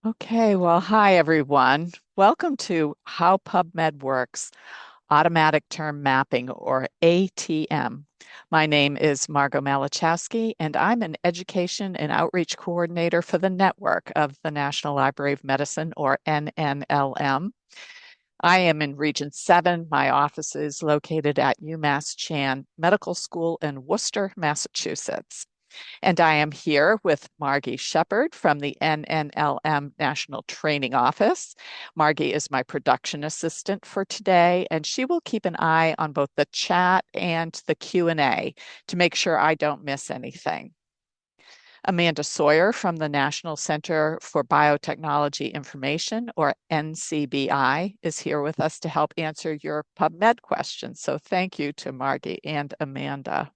Okay, well, hi everyone. Welcome to How PubMed Works, Automatic Term Mapping, or ATM. My name is Margot Malachowski, and I'm an Education and Outreach Coordinator for the network of the National Library of Medicine, or NNLM. I am in Region 7. My office is located at UMass Chan Medical School in Worcester, Massachusetts. And I am here with Margie Shepard from the NNLM National Training Office. Margie is my production assistant for today, and she will keep an eye on both the chat and the Q&A to make sure I don't miss anything. Amanda Sawyer from the National Center for Biotechnology Information, or NCBI, is here with us to help answer your PubMed questions. So thank you to Margie and Amanda.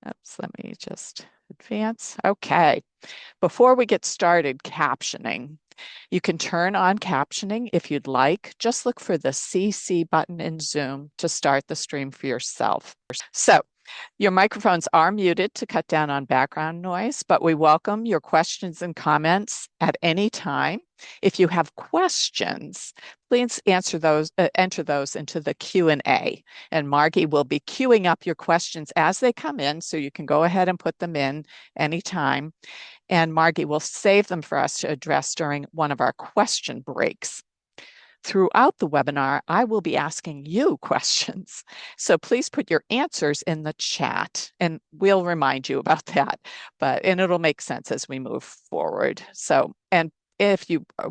Oops, let me just advance. Okay. Before we get started captioning, you can turn on captioning if you'd like. Just look for the CC button in Zoom to start the stream for yourself. So your microphones are muted to cut down on background noise, but we welcome your questions and comments at any time. If you have questions, please enter those into the Q&A, and Margie will be queuing up your questions as they come in, so you can go ahead and put them in anytime. And Margie will save them for us to address during one of our question breaks. Throughout the webinar, I will be asking you questions. So please put your answers in the chat and we'll remind you about that. And it'll make sense as we move forward. And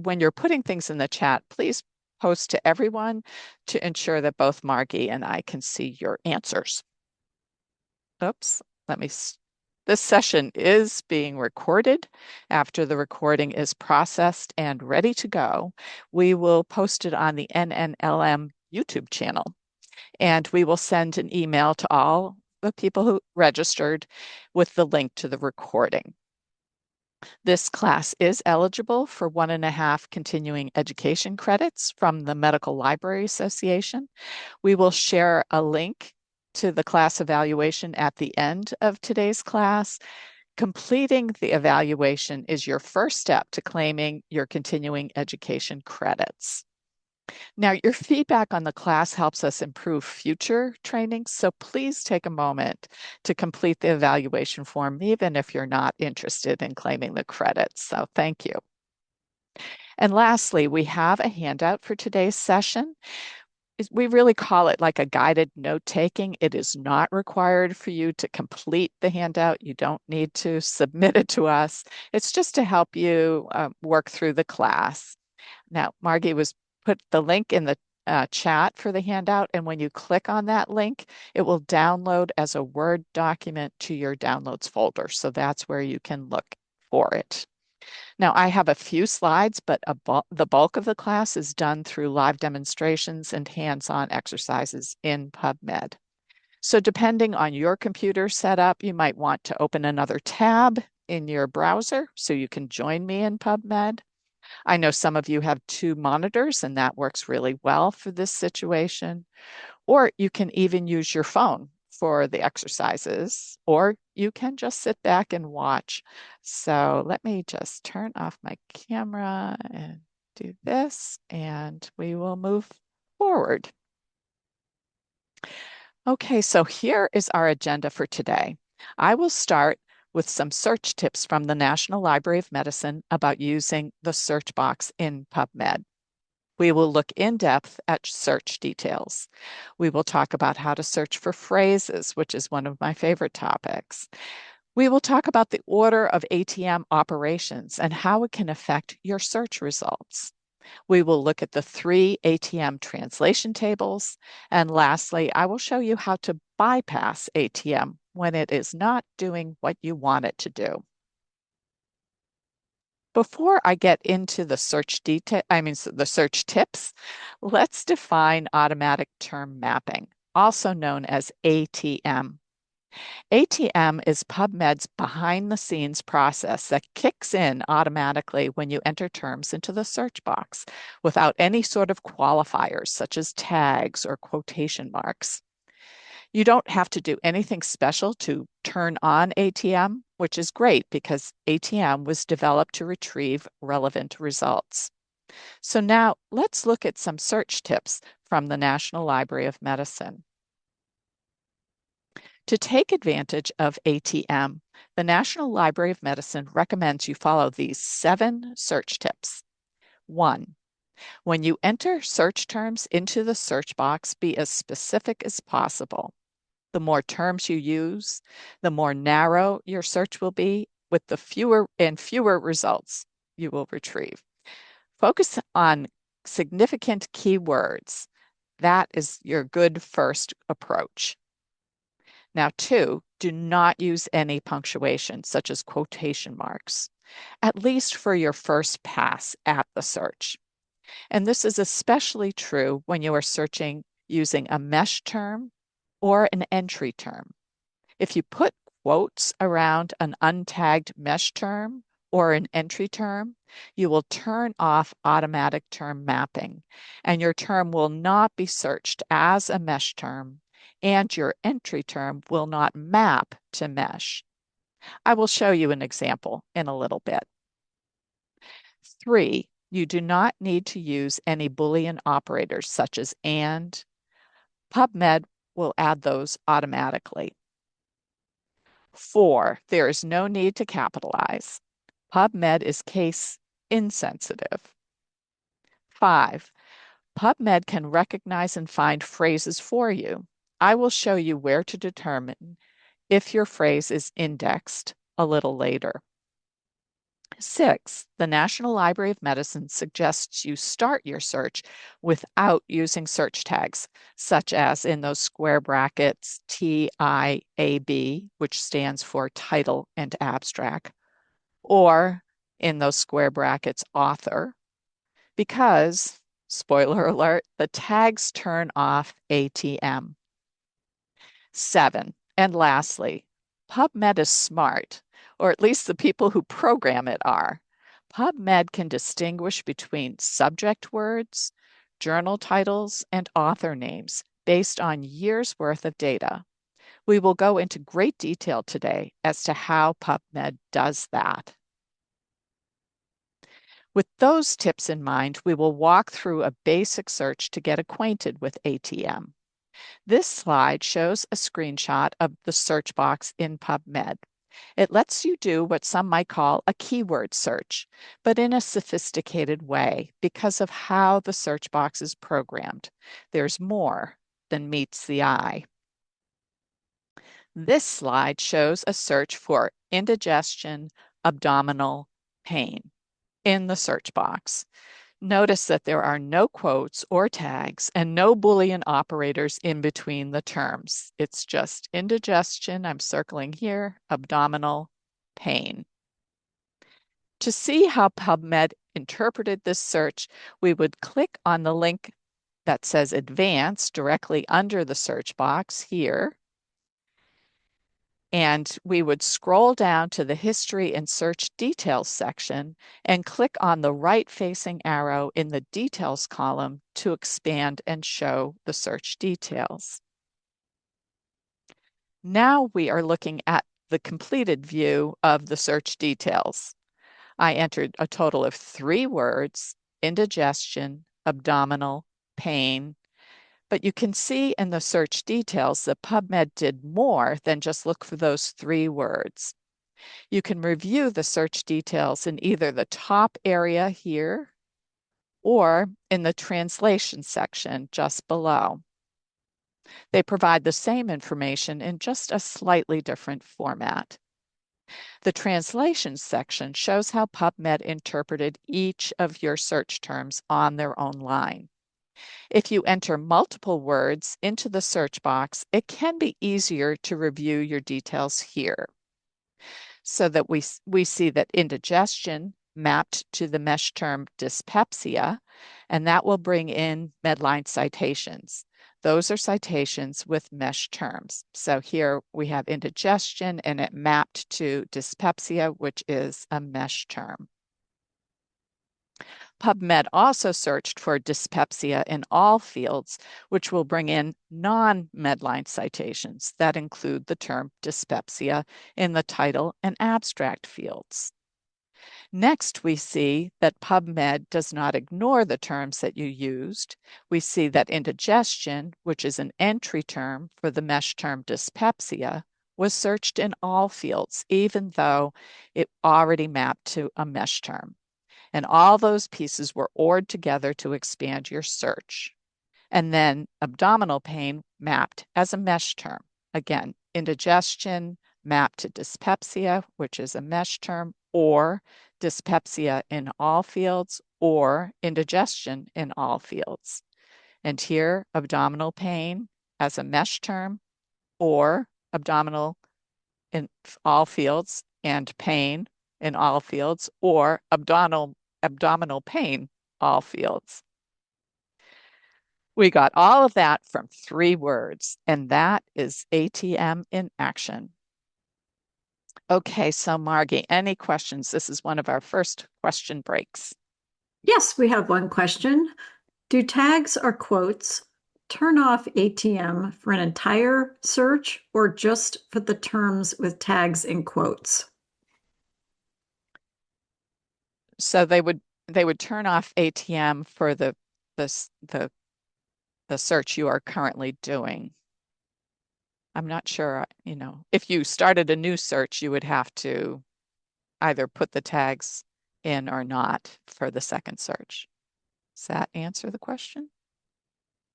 when you're putting things in the chat, please post to everyone to ensure that both Margie and I can see your answers. Oops, this session is being recorded. After the recording is processed and ready to go, we will post it on the NNLM YouTube channel. And we will send an email to all the people who registered with the link to the recording. This class is eligible for 1.5 continuing education credits from the Medical Library Association. We will share a link to the class evaluation at the end of today's class. Completing the evaluation is your first step to claiming your continuing education credits. Now, your feedback on the class helps us improve future trainings, so please take a moment to complete the evaluation form, even if you're not interested in claiming the credits. So thank you. And lastly, we have a handout for today's session. We really call it like a guided note-taking. It is not required for you to complete the handout. You don't need to submit it to us. It's just to help you work through the class. Now, Margie put the link in the chat for the handout, and when you click on that link, it will download as a Word document to your downloads folder. So that's where you can look for it. Now, I have a few slides, but the bulk of the class is done through live demonstrations and hands-on exercises in PubMed. So depending on your computer setup, you might want to open another tab in your browser so you can join me in PubMed. I know some of you have 2 monitors, and that works really well for this situation. Or you can even use your phone for the exercises, or you can just sit back and watch. So let me just turn off my camera and do this, and we will move forward. Okay, so here is our agenda for today. I will start with some search tips from the National Library of Medicine about using the search box in PubMed. We will look in depth at search details. We will talk about how to search for phrases, which is one of my favorite topics. We will talk about the order of ATM operations and how it can affect your search results. We will look at the 3 ATM translation tables. And lastly, I will show you how to bypass ATM when it is not doing what you want it to do. Before I get into the search tips, let's define automatic term mapping, also known as ATM. ATM is PubMed's behind-the-scenes process that kicks in automatically when you enter terms into the search box without any sort of qualifiers such as tags or quotation marks. You don't have to do anything special to turn on ATM, which is great because ATM was developed to retrieve relevant results. So now let's look at some search tips from the National Library of Medicine. To take advantage of ATM, the National Library of Medicine recommends you follow these 7 search tips. 1. When you enter search terms into the search box, be as specific as possible. The more terms you use, the more narrow your search will be, with the fewer results you will retrieve. Focus on significant keywords. That is your good first approach. Now, 2, do not use any punctuation, such as quotation marks, at least for your first pass at the search. And this is especially true when you are searching using a mesh term or an entry term. If you put quotes around an untagged mesh term or an entry term, you will turn off automatic term mapping, and your term will not be searched as a mesh term, and your entry term will not map to mesh. I will show you an example in a little bit. 3, you do not need to use any Boolean operators such as and. PubMed will add those automatically. 4, there is no need to capitalize. PubMed is case insensitive. 5, PubMed can recognize and find phrases for you. I will show you where to determine if your phrase is indexed a little later. 6, the National Library of Medicine suggests you start your search without using search tags, such as in those square brackets TIAB, which stands for title and abstract, or in those square brackets author, because, spoiler alert, the tags turn off ATM. 7, and lastly, PubMed is smart, or at least the people who program it are. PubMed can distinguish between subject words, journal titles, and author names based on years' worth of data. We will go into great detail today as to how PubMed does that. With those tips in mind, we will walk through a basic search to get acquainted with ATM. This slide shows a screenshot of the search box in PubMed. It lets you do what some might call a keyword search, but in a sophisticated way because of how the search box is programmed. There's more than meets the eye. This slide shows a search for indigestion, abdominal pain in the search box. Notice that there are no quotes or tags and no Boolean operators in between the terms. It's just indigestion, I'm circling here, abdominal pain. To see how PubMed interpreted this search, we would click on the link that says Advanced directly under the search box here. And we would scroll down to the History and Search Details section and click on the right-facing arrow in the Details column to expand and show the search details. Now we are looking at the completed view of the search details. I entered a total of 3 words: indigestion, abdominal, pain. But you can see in the search details that PubMed did more than just look for those 3 words. You can review the search details in either the top area here or in the translation section just below. They provide the same information in just a slightly different format. The translation section shows how PubMed interpreted each of your search terms on their own line. If you enter multiple words into the search box, it can be easier to review your details here, so that we see that indigestion mapped to the mesh term dyspepsia, and that will bring in Medline citations. Those are citations with mesh terms. So here we have indigestion and it mapped to dyspepsia, which is a mesh term. PubMed also searched for dyspepsia in all fields, which will bring in non-Medline citations that include the term dyspepsia in the title and abstract fields. Next, we see that PubMed does not ignore the terms that you used. We see that indigestion, which is an entry term for the mesh term dyspepsia, was searched in all fields, even though it already mapped to a mesh term. And all those pieces were ORed together to expand your search. And then abdominal pain mapped as a mesh term. Again, indigestion mapped to dyspepsia, which is a mesh term, or dyspepsia in all fields, or indigestion in all fields. And here, abdominal pain as a mesh term, or abdominal in all fields, and pain in all fields, or abdominal pain, all fields. We got all of that from 3 words, and that is ATM in action. Okay, so Margie, any questions? This is one of our first question breaks. Yes, we have one question. Do tags or quotes turn off ATM for an entire search or just for the terms with tags and quotes? So they would turn off ATM for the search you are currently doing. I'm not sure, if you started a new search, you would have to either put the tags in or not for the second search. Does that answer the question?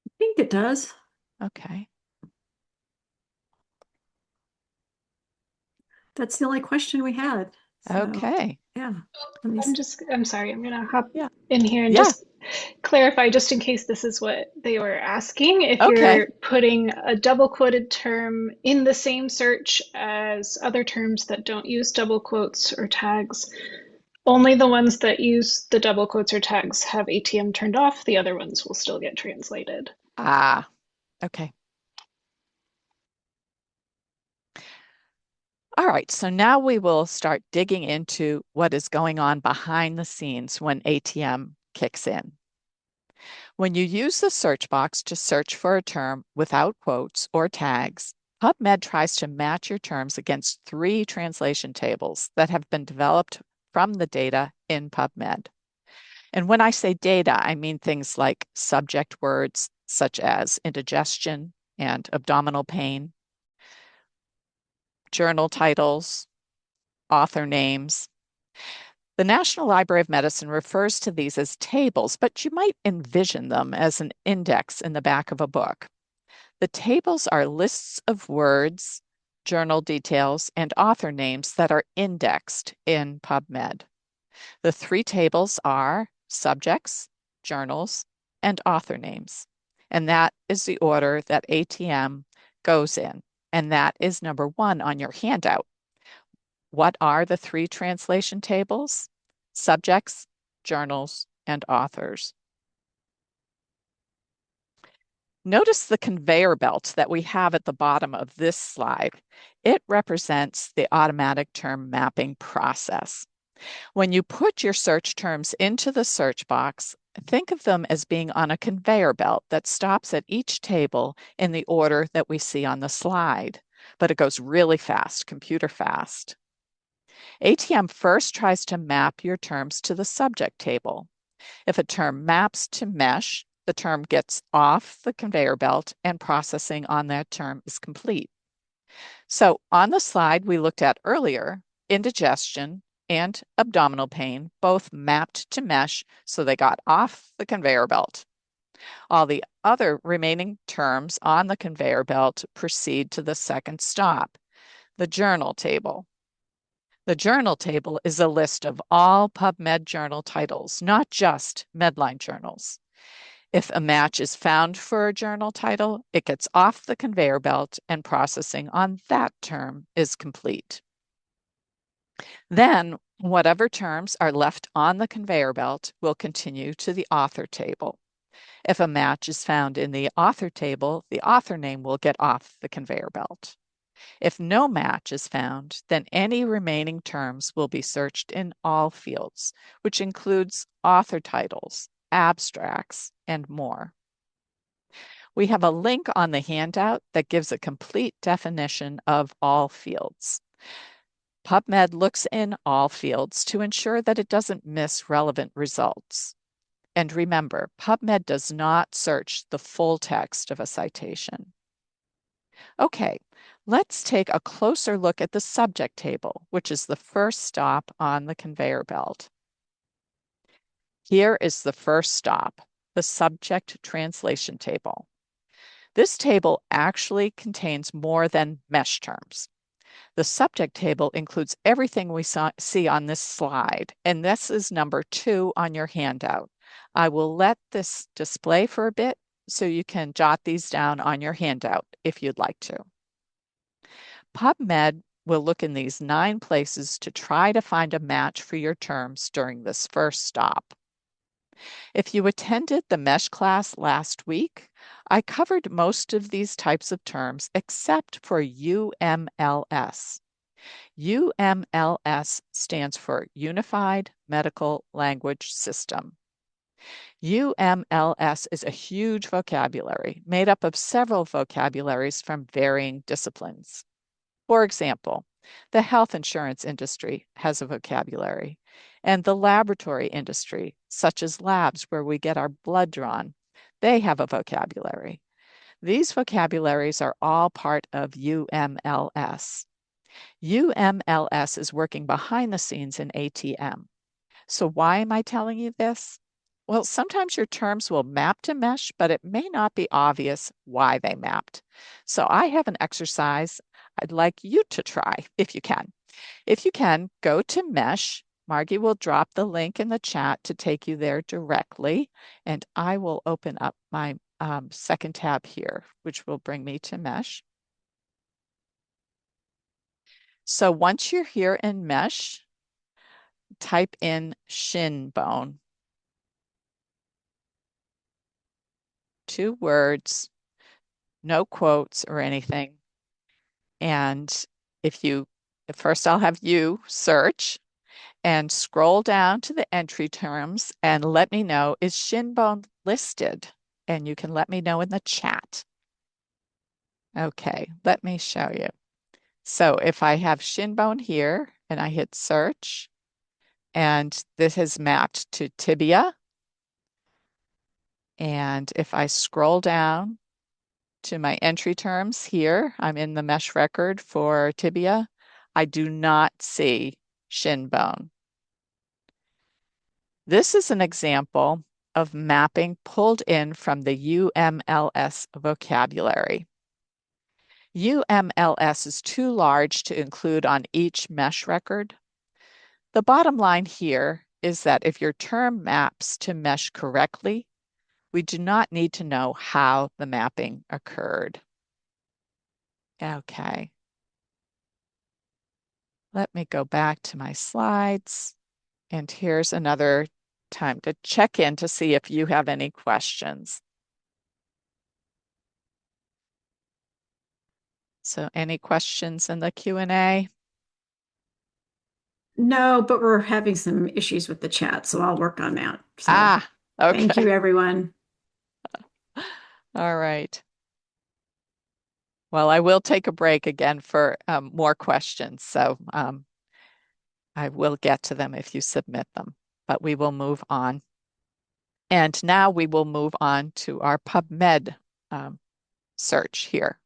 I think it does. Okay. That's the only question we had. So, Okay. yeah. I'm sorry, I'm gonna hop Yeah. in here and Yeah. just clarify, just in case this is what they were asking. If Okay. you're putting a double quoted term in the same search as other terms that don't use double quotes or tags, only the ones that use the double quotes or tags have ATM turned off. The other ones will still get translated. Ah, okay. All right, so now we will start digging into what is going on behind the scenes when ATM kicks in. When you use the search box to search for a term without quotes or tags, PubMed tries to match your terms against 3 translation tables that have been developed from the data in PubMed. And when I say data, I mean things like subject words such as indigestion and abdominal pain, journal titles, author names. The National Library of Medicine refers to these as tables, but you might envision them as an index in the back of a book. The tables are lists of words, journal details, and author names that are indexed in PubMed. The 3 tables are subjects, journals, and author names. And that is the order that ATM goes in. And that is number 1 on your handout. What are the 3 translation tables? Subjects, journals, and authors. Notice the conveyor belt that we have at the bottom of this slide. It represents the automatic term mapping process. When you put your search terms into the search box, think of them as being on a conveyor belt that stops at each table in the order that we see on the slide, but it goes really fast, computer fast. ATM first tries to map your terms to the subject table. If a term maps to mesh, the term gets off the conveyor belt and processing on that term is complete. So on the slide we looked at earlier, indigestion and abdominal pain both mapped to mesh, so they got off the conveyor belt. All the other remaining terms on the conveyor belt proceed to the second stop, the journal table. The journal table is a list of all PubMed journal titles, not just Medline journals. If a match is found for a journal title, it gets off the conveyor belt and processing on that term is complete. Then, whatever terms are left on the conveyor belt will continue to the author table. If a match is found in the author table, the author name will get off the conveyor belt. If no match is found, then any remaining terms will be searched in all fields, which includes author titles, abstracts, and more. We have a link on the handout that gives a complete definition of all fields. PubMed looks in all fields to ensure that it doesn't miss relevant results. And remember, PubMed does not search the full text of a citation. Okay, let's take a closer look at the subject table, which is the first stop on the conveyor belt. Here is the first stop, the subject translation table. This table actually contains more than mesh terms. The subject table includes everything we see on this slide, and this is number 2 on your handout. I will let this display for a bit so you can jot these down on your handout if you'd like to. PubMed will look in these 9 places to try to find a match for your terms during this first stop. If you attended the mesh class last week, I covered most of these types of terms except for UMLS. UMLS stands for Unified Medical Language System. UMLS is a huge vocabulary made up of several vocabularies from varying disciplines. For example, the health insurance industry has a vocabulary, and the laboratory industry, such as labs where we get our blood drawn, they have a vocabulary. These vocabularies are all part of UMLS. UMLS is working behind the scenes in ATM. So why am I telling you this? Well, sometimes your terms will map to mesh, but it may not be obvious why they mapped. So I have an exercise I'd like you to try if you can. If you can, go to mesh. Margie will drop the link in the chat to take you there directly, and I will open up my second tab here, which will bring me to mesh. So once you're here in mesh, type in shin bone. 2 words, no quotes or anything. And first I'll have you search and scroll down to the entry terms and let me know, is shin bone listed? And you can let me know in the chat. Okay, let me show you. So if I have shin bone here and I hit search, and this has mapped to tibia. And if I scroll down to my entry terms here, I'm in the mesh record for tibia. I do not see shin bone. This is an example of mapping pulled in from the UMLS vocabulary. UMLS is too large to include on each mesh record. The bottom line here is that if your term maps to mesh correctly, we do not need to know how the mapping occurred. Okay. Let me go back to my slides. And here's another time to check in to see if you have any questions. So any questions in the Q&A? No, but we're having some issues with the chat, so I'll work on that. So Okay. thank you, everyone. All right. Well, I will take a break again for more questions. So I will get to them if you submit them, but we will move on. And now we will move on to our PubMed search here.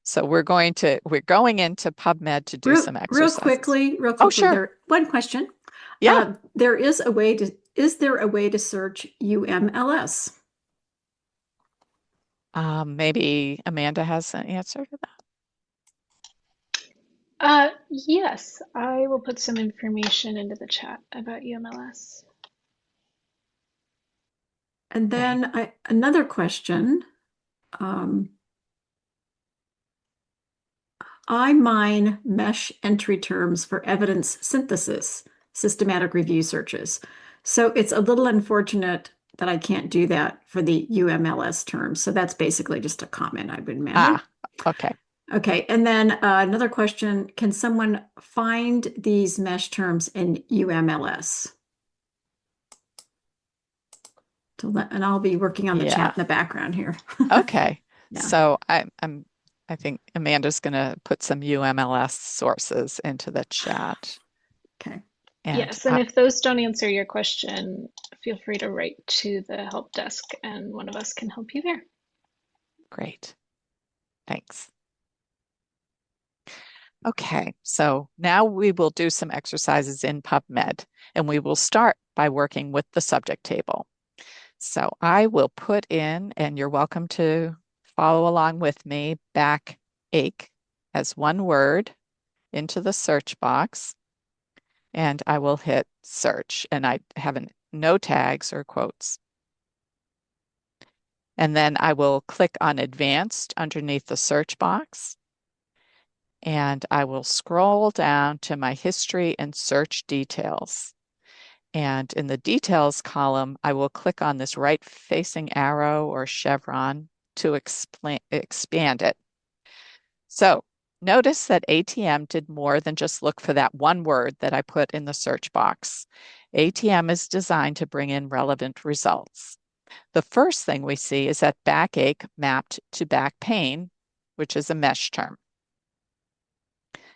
So we're going into PubMed to do some exercises. Real quickly, Oh, sure. there, one question. Yeah. Is there a way to search UMLS? Maybe Amanda has an answer to Yes, I will put some information into the chat about UMLS. And then another question. I mine mesh entry terms for evidence synthesis, systematic review searches. So it's a little unfortunate that I can't do that for the UMLS terms. So that's basically just a comment I would imagine. Okay. Okay, and then another question, can someone find these mesh terms in UMLS? And I'll be working on the chat Yeah. in the background here. Okay. Yeah, So I think Amanda's going to put some UMLS sources into the chat. okay. And Yes, and if those don't answer your question, feel free to write to the help desk and one of us can help you there. great. Thanks. Okay, so now we will do some exercises in PubMed, and we will start by working with the subject table. So I will put in, and you're welcome to follow along with me, backache as one word into the search box, and I will hit search, and I have no tags or quotes. And then I will click on advanced underneath the search box, and I will scroll down to my history and search details. And in the details column, I will click on this right-facing arrow or chevron to expand it. So notice that ATM did more than just look for that one word that I put in the search box. ATM is designed to bring in relevant results. The first thing we see is that backache mapped to back pain, which is a mesh term.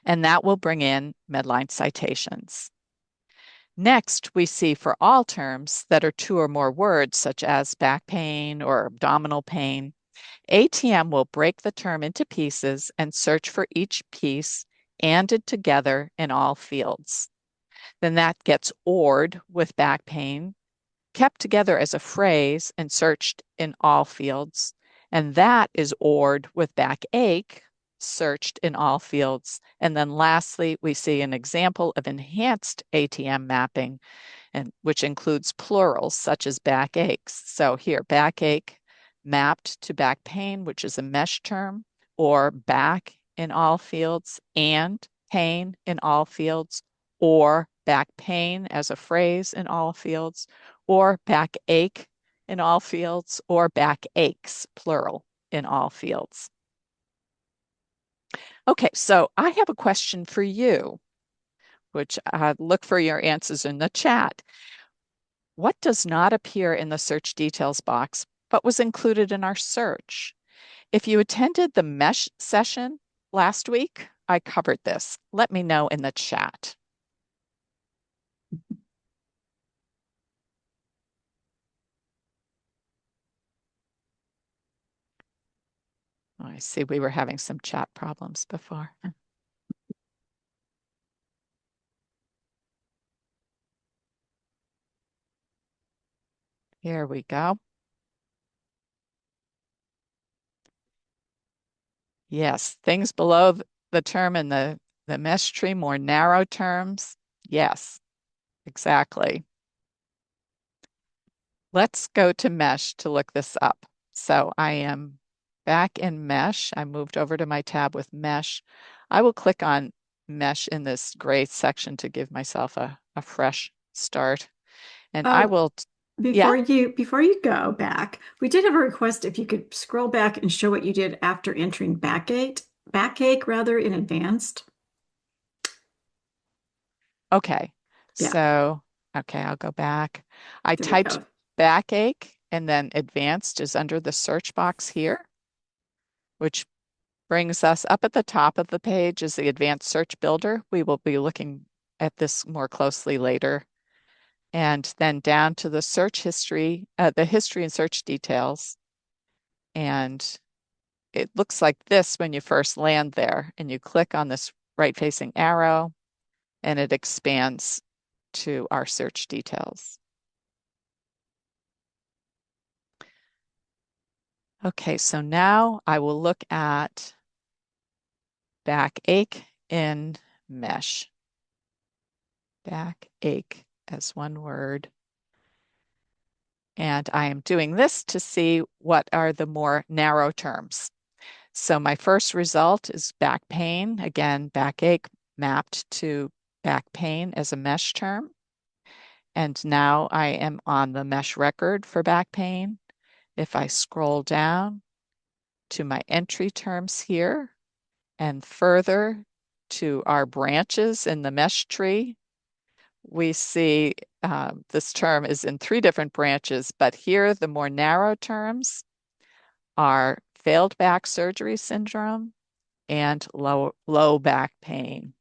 And that will bring in Medline citations. Next, we see for all terms that are two or more words, such as back pain or abdominal pain, ATM will break the term into pieces and search for each piece anded together in all fields. Then that gets ORed with back pain, kept together as a phrase and searched in all fields. And that is ORed with backache, searched in all fields. And then lastly, we see an example of enhanced ATM mapping, and which includes plurals such as backaches. So here, backache mapped to back pain, which is a mesh term, or back in all fields, and pain in all fields, or back pain as a phrase in all fields, or backache in all fields, or backaches, plural, in all fields. Okay, so I have a question for you, which look for your answers in the chat. What does not appear in the search details box, but was included in our search? If you attended the mesh session last week, I covered this. Let me know in the chat. Oh, I see we were having some chat problems before. Here we go. Yes, things below the term in the mesh tree, more narrow terms. Yes, exactly. Let's go to mesh to look this up. So I am back in mesh. I moved over to my tab with mesh. I will click on mesh in this gray section to give myself a fresh start. And I Uh, will, yeah, before you go back, we did have a request if you could scroll back and show what you did after entering backache rather in advanced. okay. Yeah, So, okay, I'll go back. I there we typed go. backache and then advanced is under the search box here, which brings us up at the top of the page is the advanced search builder. We will be looking at this more closely later. And then down to the search history, the history and search details. And it looks like this when you first land there and you click on this right facing arrow and it expands to our search details. Okay, so now I will look at backache in mesh. Backache as one word. And I am doing this to see what are the more narrow terms. So my first result is back pain. Again, backache mapped to back pain as a mesh term. And now I am on the mesh record for back pain. If I scroll down to my entry terms here, and further to our branches in the mesh tree, we see this term is in 3 different branches, but here the more narrow terms are failed back surgery syndrome and low back pain.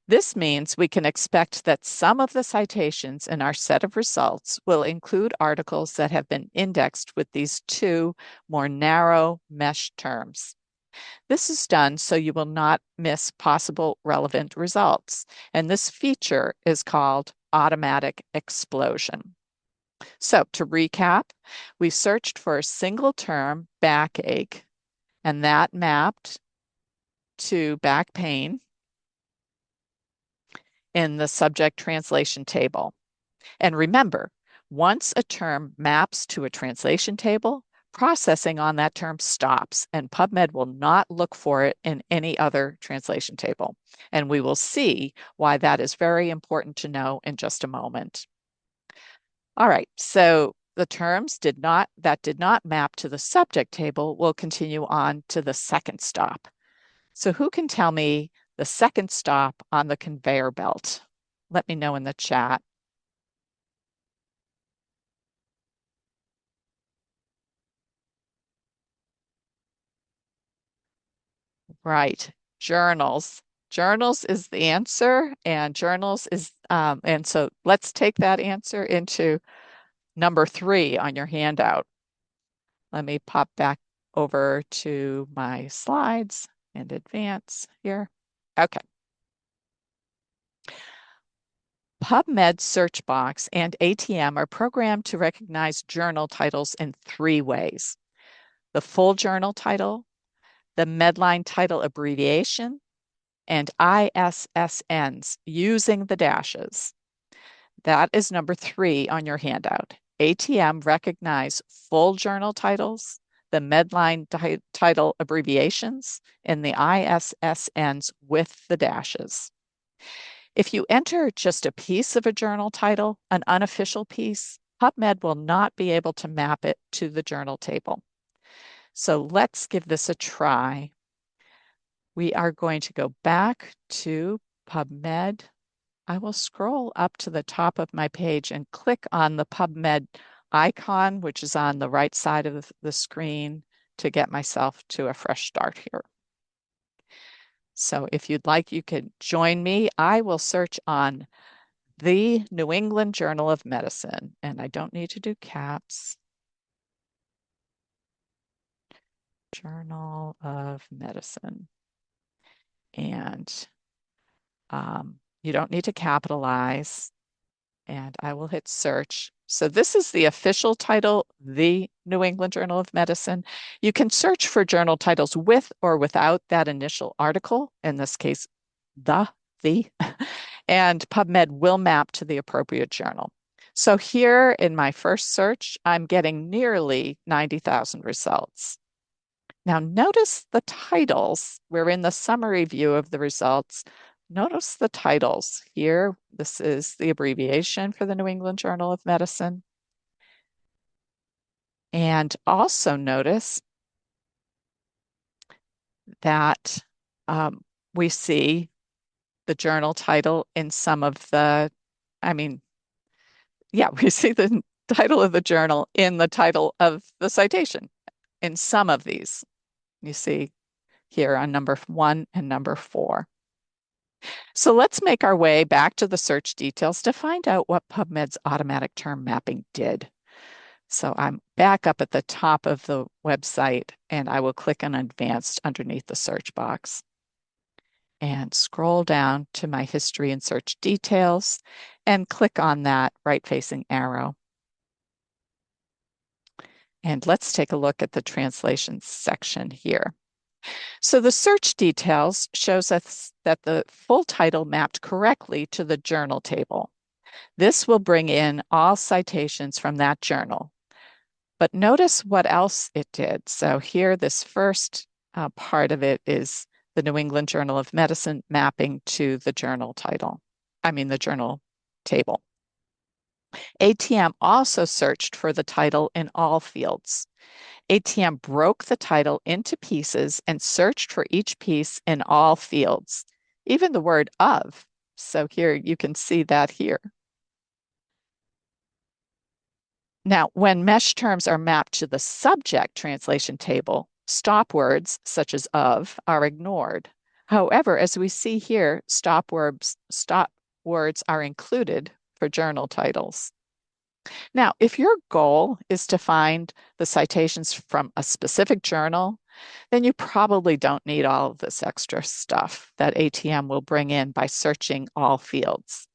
This means we can expect that some of the citations in our set of results will include articles that have been indexed with these 2 more narrow mesh terms. This is done so you will not miss possible relevant results, and this feature is called automatic explosion. So to recap, we searched for a single term, backache, and that mapped to back pain in the subject translation table. And remember, once a term maps to a translation table, processing on that term stops, and PubMed will not look for it in any other translation table. And we will see why that is very important to know in just a moment. All right, so the terms that did not map to the subject table will continue on to the second stop. So who can tell me the second stop on the conveyor belt? Let me know in the chat. Right, journals. Journals is the answer, and journals is, and so let's take that answer into number 3 on your handout. Let me pop back over to my slides and advance here. Okay. PubMed search box and ATM are programmed to recognize journal titles in 3 ways. The full journal title, the Medline title abbreviation, and ISSNs using the dashes. That is number 3 on your handout. ATM recognize full journal titles, the Medline title abbreviations, and the ISSNs with the dashes. If you enter just a piece of a journal title, an unofficial piece, PubMed will not be able to map it to the journal table. So let's give this a try. We are going to go back to PubMed. I will scroll up to the top of my page and click on the PubMed icon, which is on the right side of the screen, to get myself to a fresh start here. So if you'd like, you could join me. I will search on the New England Journal of Medicine, and I don't need to do caps. Journal of Medicine. And you don't need to capitalize, and I will hit search. So this is the official title, the New England Journal of Medicine. You can search for journal titles with or without that initial article, in this case, the, and PubMed will map to the appropriate journal. So here in my first search, I'm getting nearly 90,000 results. Now notice the titles. We're in the summary view of the results. Notice the titles here. This is the abbreviation for the New England Journal of Medicine. And also notice that we see the journal title in some of the, we see the title of the journal in the title of the citation in some of these. You see here on number 1 and number 4. So let's make our way back to the search details to find out what PubMed's automatic term mapping did. So I'm back up at the top of the website, and I will click on Advanced underneath the search box and scroll down to my history and search details and click on that right-facing arrow. And let's take a look at the translations section here. So the search details shows us that the full title mapped correctly to the journal table. This will bring in all citations from that journal. But notice what else it did. So here, this first part of it is the New England Journal of Medicine mapping to the journal title. The journal table. ATM also searched for the title in all fields. ATM broke the title into pieces and searched for each piece in all fields, even the word of. So here you can see that here. Now, when mesh terms are mapped to the subject translation table, stop words such as of are ignored. However, as we see here, stop words are included for journal titles. Now, if your goal is to find the citations from a specific journal, then you probably don't need all of this extra stuff that ATM will bring in by searching all fields.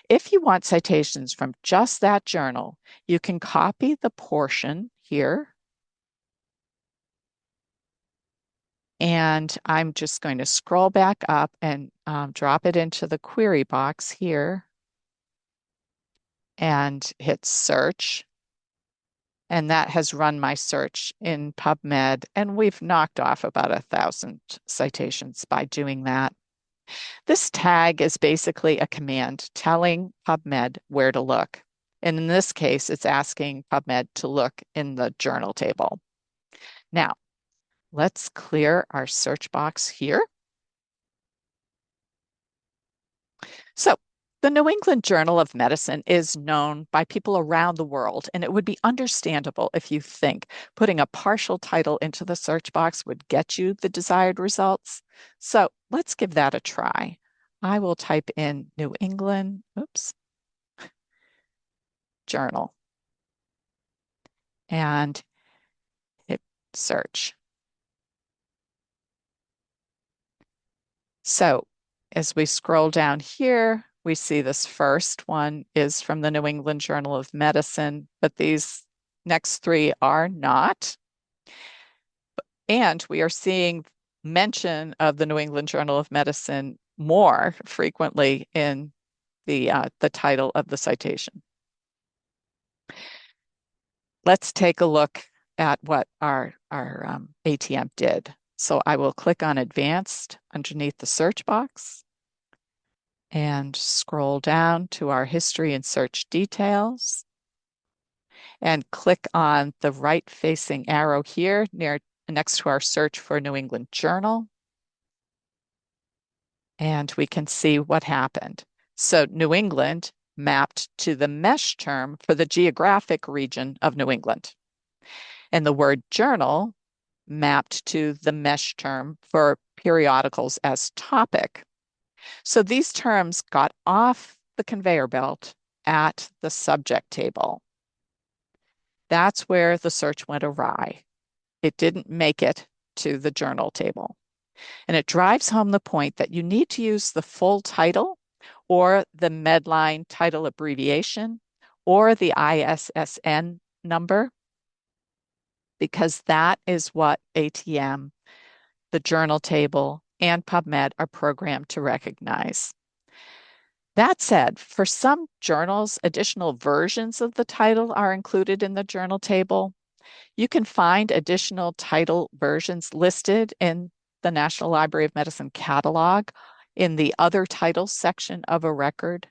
If you want citations from just that journal, you can copy the portion here. And I'm just going to scroll back up and drop it into the query box here and hit search. And that has run my search in PubMed. And we've knocked off about 1,000 citations by doing that. This tag is basically a command telling PubMed where to look. And in this case, it's asking PubMed to look in the journal table. Now, let's clear our search box here. So, the New England Journal of Medicine is known by people around the world, and it would be understandable if you think putting a partial title into the search box would get you the desired results. So let's give that a try. I will type in New England, Journal, and hit search. So as we scroll down here, we see this first one is from the New England Journal of Medicine, but these next three are not. And we are seeing mention of the New England Journal of Medicine more frequently in the title of the citation. Let's take a look at what our ATM did. So I will click on Advanced underneath the search box and scroll down to our history and search details and click on the right-facing arrow here next to our search for New England Journal. And we can see what happened. So New England mapped to the mesh term for the geographic region of New England. And the word journal mapped to the mesh term for periodicals as topic. So these terms got off the conveyor belt at the subject table. That's where the search went awry. It didn't make it to the journal table. And it drives home the point that you need to use the full title or the Medline title abbreviation or the ISSN number, because that is what ATM, the journal table, and PubMed are programmed to recognize. That said, for some journals, additional versions of the title are included in the journal table. You can find additional title versions listed in the National Library of Medicine catalog in the other titles section of a record.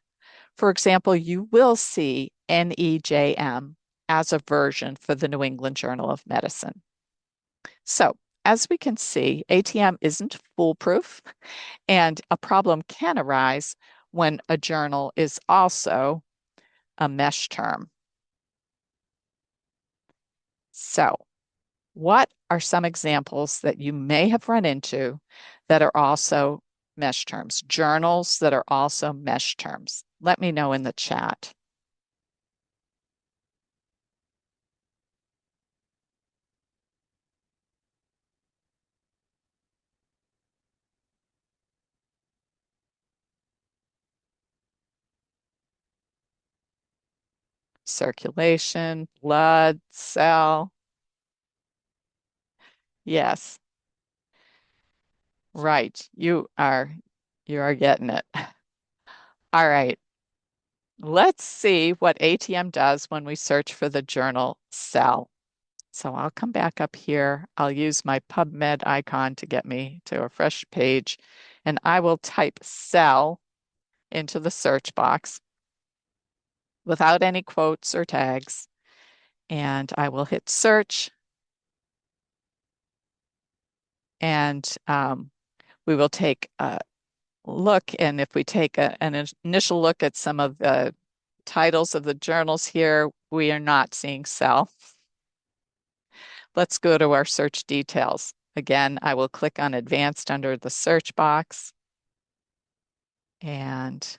For example, you will see NEJM as a version for the New England Journal of Medicine. So, as we can see, ATM isn't foolproof, and a problem can arise when a journal is also a mesh term. So, what are some examples that you may have run into that are also mesh terms, journals that are also mesh terms? Let me know in the chat. Circulation, blood, cell. Yes, right. You are getting it. All right. Let's see what ATM does when we search for the journal cell. So I'll come back up here. I'll use my PubMed icon to get me to a fresh page, and I will type cell into the search box. without any quotes or tags. And I will hit search. And we will take a look. And if we take an initial look at some of the titles of the journals here, we are not seeing cell. Let's go to our search details. Again, I will click on advanced under the search box and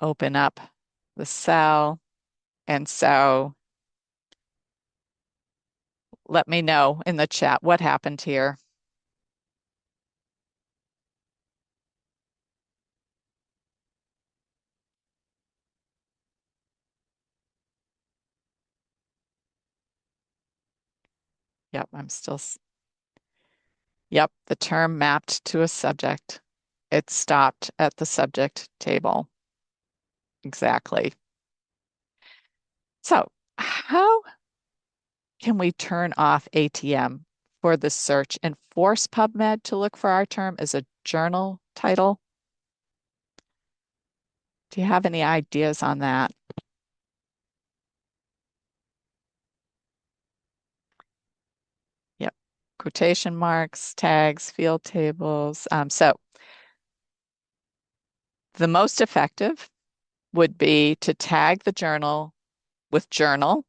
open up the cell. And so let me know in the chat what happened here. Yep, yep, the term mapped to a subject. It stopped at the subject table. Exactly. So how can we turn off ATM for the search and force PubMed to look for our term as a journal title? Do you have any ideas on that? Yep. Quotation marks, tags, field tables. So the most effective would be to tag the journal with journal,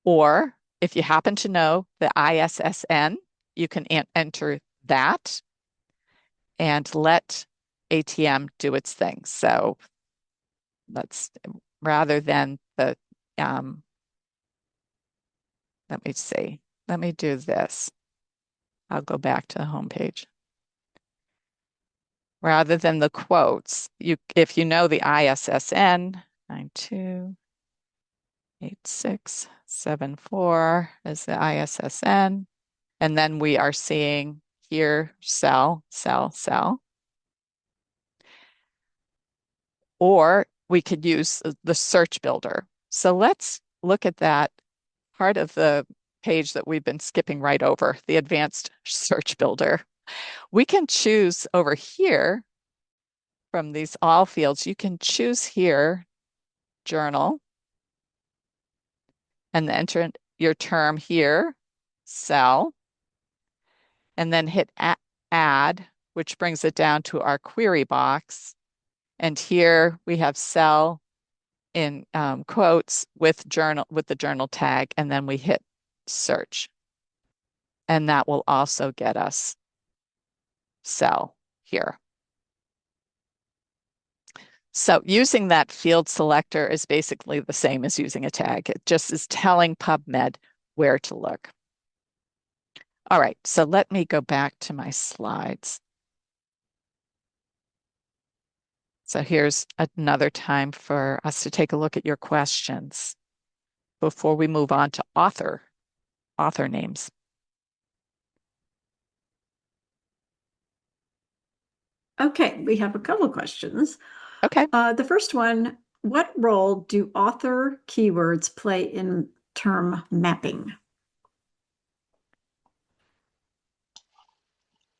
or if you happen to know the ISSN, you can enter that and let ATM do its thing. So let's, rather than the, let me see, let me do this. I'll go back to the home page. Rather than the quotes, if you know the ISSN, 928674 is the ISSN, and then we are seeing here cell, cell, cell. Or we could use the search builder. So let's look at that part of the page that we've been skipping right over, the advanced search builder. We can choose over here from these all fields, you can choose here, journal, and enter your term here, cell, and then hit add, which brings it down to our query box. And here we have cell in quotes with the journal tag, and then we hit search. And that will also get us cell here. So using that field selector is basically the same as using a tag. It just is telling PubMed where to look. All right, so let me go back to my slides. So here's another time for us to take a look at your questions before we move on to author names. Okay, we have a couple of questions. Okay. The first one, what role do author keywords play in term mapping?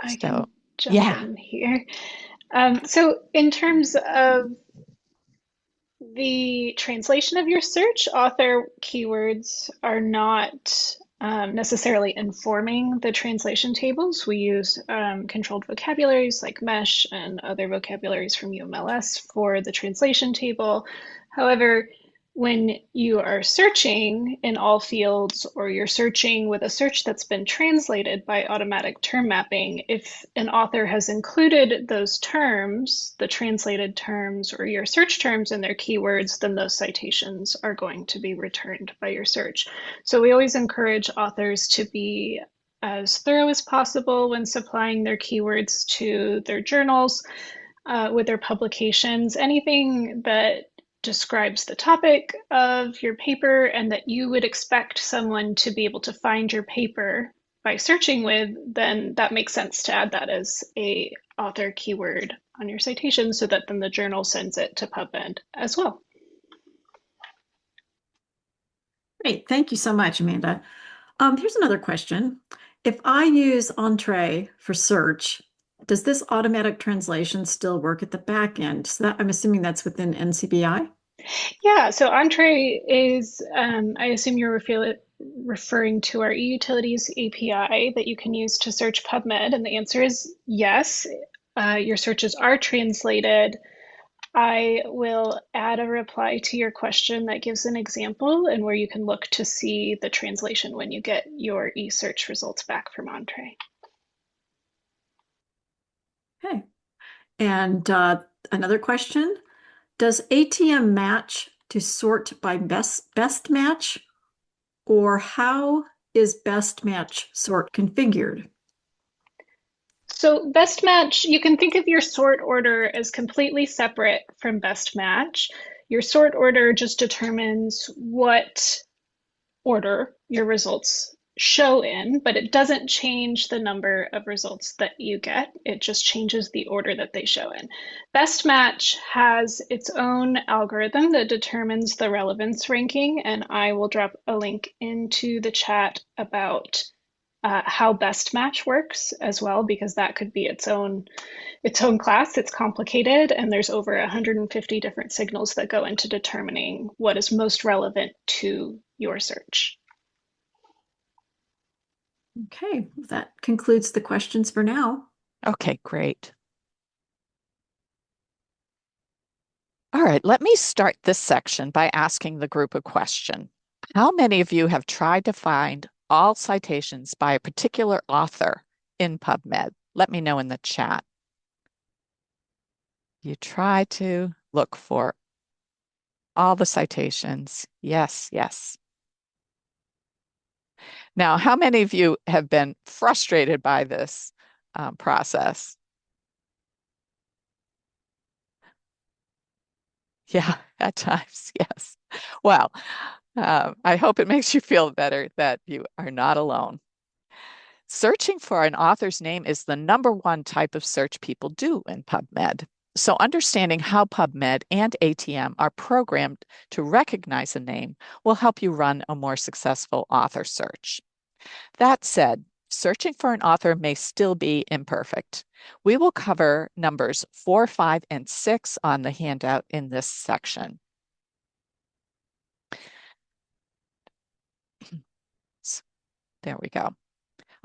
I So, can jump yeah. in here. So in terms of the translation of your search, author keywords are not necessarily informing the translation tables. We use controlled vocabularies like mesh and other vocabularies from UMLS for the translation table. However, when you are searching in all fields, or you're searching with a search that's been translated by automatic term mapping, if an author has included those terms, the translated terms or your search terms in their keywords, then those citations are going to be returned by your search. So we always encourage authors to be as thorough as possible when supplying their keywords to their journals, with their publications. Anything that describes the topic of your paper and that you would expect someone to be able to find your paper by searching with, then that makes sense to add that as a author keyword on your citation, so that then the journal sends it to PubMed as well. Great, thank you so much, Amanda. Here's another question. If I use Entree for search, does this automatic translation still work at the back end? So I'm assuming that's within NCBI. Yeah, so Entree is, I assume you're referring to our eUtilities API that you can use to search PubMed, and the answer is yes. Your searches are translated. I will add a reply to your question that gives an example and where you can look to see the translation when you get your eSearch results back from Entree. Okay. And another question, does ATM match to sort by best match, or how is best match sort configured? So best match, you can think of your sort order as completely separate from best match. Your sort order just determines what order your results show in, but it doesn't change the number of results that you get. It just changes the order that they show in. Best Match has its own algorithm that determines the relevance ranking, and I will drop a link into the chat about how Best Match works as well, because that could be its own class. It's complicated, and there's over 150 different signals that go into determining what is most relevant to your search. Okay, that concludes the questions for now. Okay, great. All right, let me start this section by asking the group a question. How many of you have tried to find all citations by a particular author in PubMed? Let me know in the chat. You try to look for all the citations. Yes, yes. Now, how many of you have been frustrated by this process? Yeah, at times, yes. Well, I hope it makes you feel better that you are not alone. Searching for an author's name is the #1 type of search people do in PubMed. So understanding how PubMed and ATM are programmed to recognize a name will help you run a more successful author search. That said, searching for an author may still be imperfect. We will cover numbers 4, 5, and 6 on the handout in this section. There we go.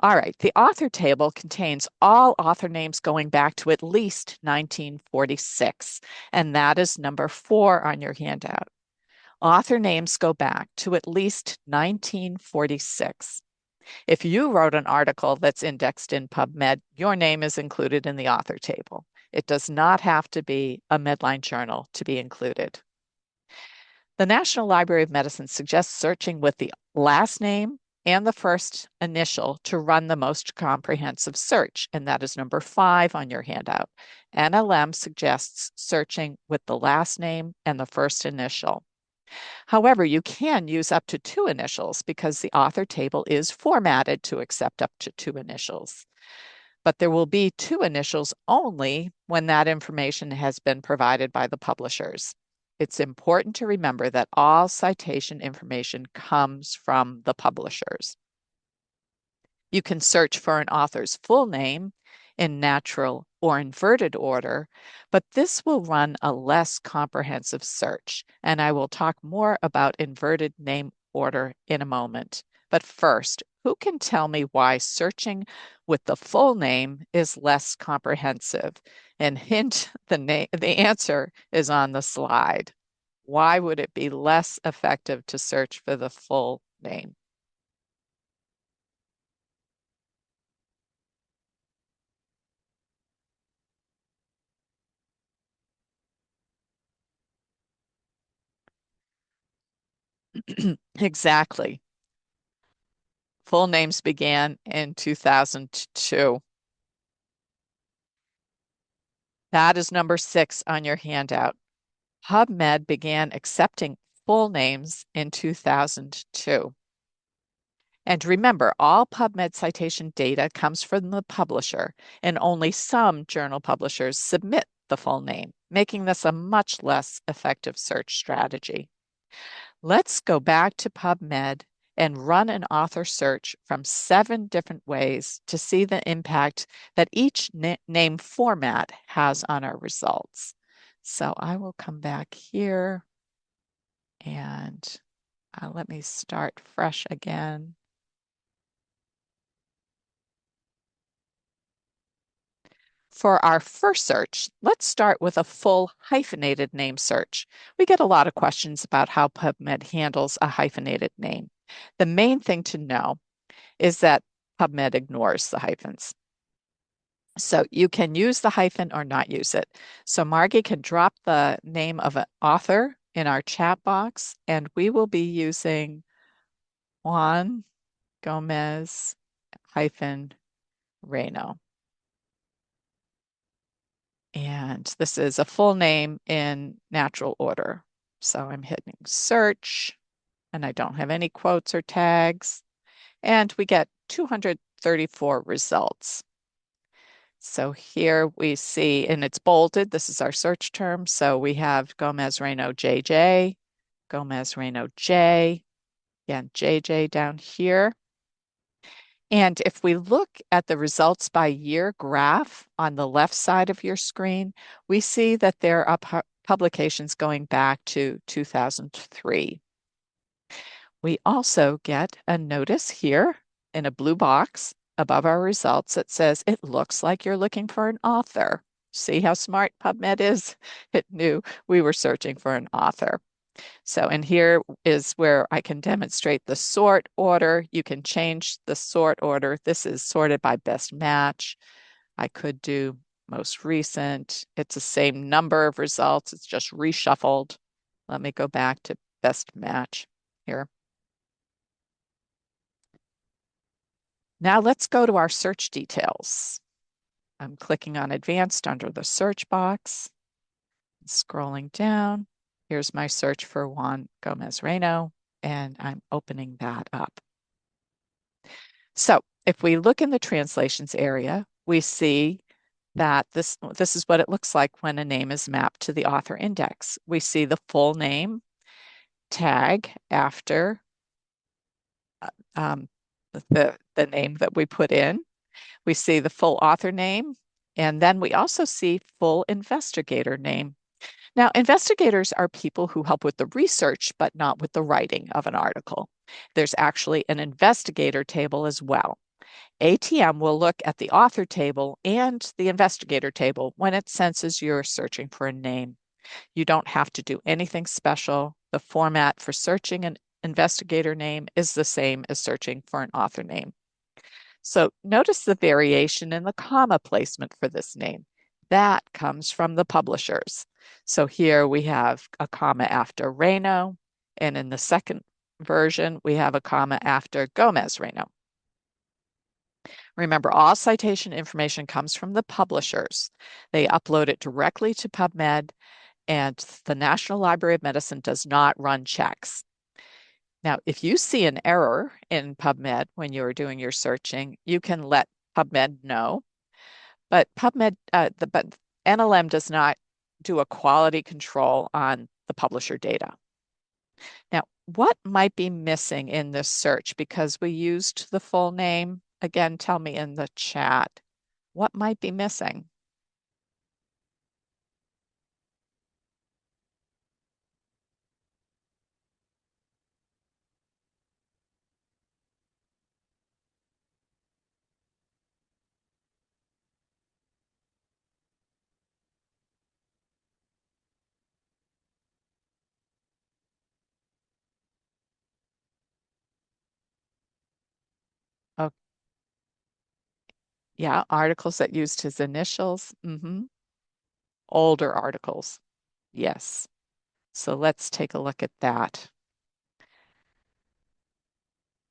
All right, the author table contains all author names going back to at least 1946, and that is number 4 on your handout. Author names go back to at least 1946. If you wrote an article that's indexed in PubMed, your name is included in the author table. It does not have to be a Medline journal to be included. The National Library of Medicine suggests searching with the last name and the first initial to run the most comprehensive search, and that is number 5 on your handout. NLM suggests searching with the last name and the first initial. However, you can use up to 2 initials because the author table is formatted to accept up to 2 initials. But there will be 2 initials only when that information has been provided by the publishers. It's important to remember that all citation information comes from the publishers. You can search for an author's full name in natural or inverted order, but this will run a less comprehensive search, and I will talk more about inverted name order in a moment. But first, who can tell me why searching with the full name is less comprehensive? And hint, the answer is on the slide. Why would it be less effective to search for the full name? Exactly. Full names began in 2002. That is number 6 on your handout. PubMed began accepting full names in 2002. And remember, all PubMed citation data comes from the publisher, and only some journal publishers submit the full name, making this a much less effective search strategy. Let's go back to PubMed and run an author search from 7 different ways to see the impact that each name format has on our results. So I will come back here and let me start fresh again. For our first search, let's start with a full hyphenated name search. We get a lot of questions about how PubMed handles a hyphenated name. The main thing to know is that PubMed ignores the hyphens. So you can use the hyphen or not use it. So Margie can drop the name of an author in our chat box, and we will be using Juan Gomez hyphen Reno. And this is a full name in natural order. So I'm hitting search, and I don't have any quotes or tags. And we get 234 results. So here we see, and it's bolded, this is our search term. So we have Gomez Reno JJ, Gomez Reno J, and JJ down here. And if we look at the results by year graph on the left side of your screen, we see that there are publications going back to 2003. We also get a notice here in a blue box above our results that says it looks like you're looking for an author. See how smart PubMed is? It knew we were searching for an author. So, and here is where I can demonstrate the sort order. You can change the sort order. This is sorted by best match. I could do most recent. It's the same number of results. It's just reshuffled. Let me go back to best match here. Now let's go to our search details. I'm clicking on advanced under the search box, scrolling down. Here's my search for Juan Gomez Reno, and I'm opening that up. So if we look in the translations area, we see that this is what it looks like when a name is mapped to the author index. We see the full name, tag after um, the name that we put in. We see the full author name, and then we also see full investigator name. Now, investigators are people who help with the research, but not with the writing of an article. There's actually an investigator table as well. ATM will look at the author table and the investigator table when it senses you're searching for a name. You don't have to do anything special. The format for searching an investigator name is the same as searching for an author name. So notice the variation in the comma placement for this name. That comes from the publishers. So here we have a comma after Reno, and in the second version, we have a comma after Gomez Reno. Remember, all citation information comes from the publishers. They upload it directly to PubMed, and the National Library of Medicine does not run checks. Now, if you see an error in PubMed when you're doing your searching, you can let PubMed know. But PubMed, but NLM does not do a quality control on the publisher data. Now, what might be missing in this search because we used the full name? Again, tell me in the chat. What might be missing? Oh, yeah, articles that used his initials. Older articles. Yes. So let's take a look at that.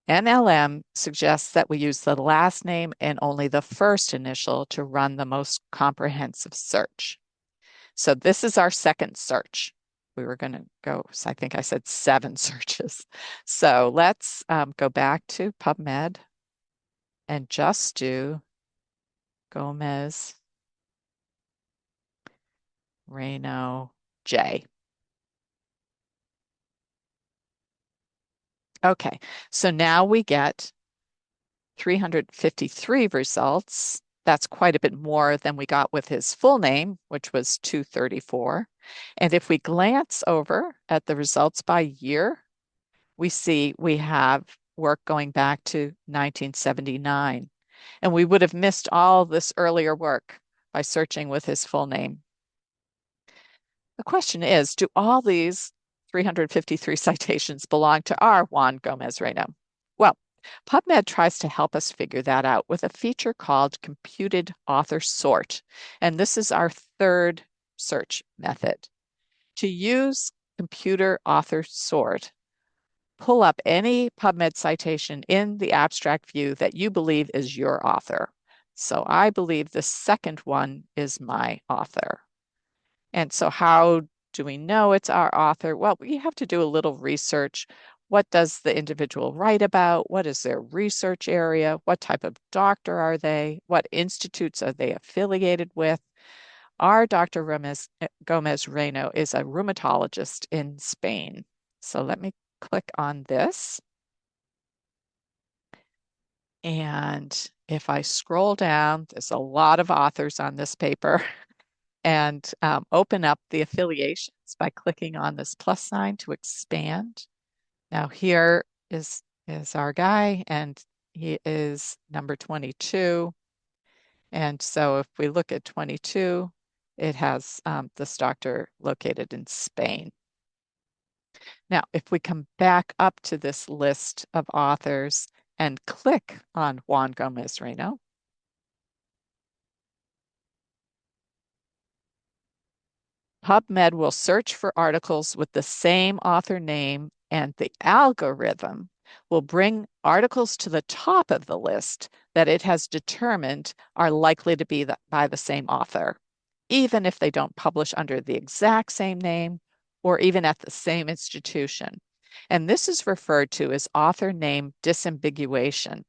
NLM suggests that we use the last name and only the first initial to run the most comprehensive search. So this is our second search. We were going to go, I think I said 7 searches. So let's go back to PubMed and just do Gomez Reno J. Okay, so now we get 353 results. That's quite a bit more than we got with his full name, which was 234. And if we glance over at the results by year, we see we have work going back to 1979. And we would have missed all this earlier work by searching with his full name. The question is, do all these 353 citations belong to our Juan Gomez Reino? Well, PubMed tries to help us figure that out with a feature called Computed Author Sort. And this is our third search method. To use Computer Author Sort, pull up any PubMed citation in the abstract view that you believe is your author. So I believe the second one is my author. And so how do we know it's our author? Well, we have to do a little research. What does the individual write about? What is their research area? What type of doctor are they? What institutes are they affiliated with? Our Dr. Gomez Reino is a rheumatologist in Spain. So let me click on this. And if I scroll down, there's a lot of authors on this paper. And open up the affiliations by clicking on this plus sign to expand. Now here is our guy, and he is number 22. And so if we look at 22, it has this doctor located in Spain. Now, if we come back up to this list of authors and click on Juan Gomez Reino, PubMed will search for articles with the same author name, and the algorithm will bring articles to the top of the list that it has determined are likely to be by the same author, even if they don't publish under the exact same name or even at the same institution. And this is referred to as author name disambiguation.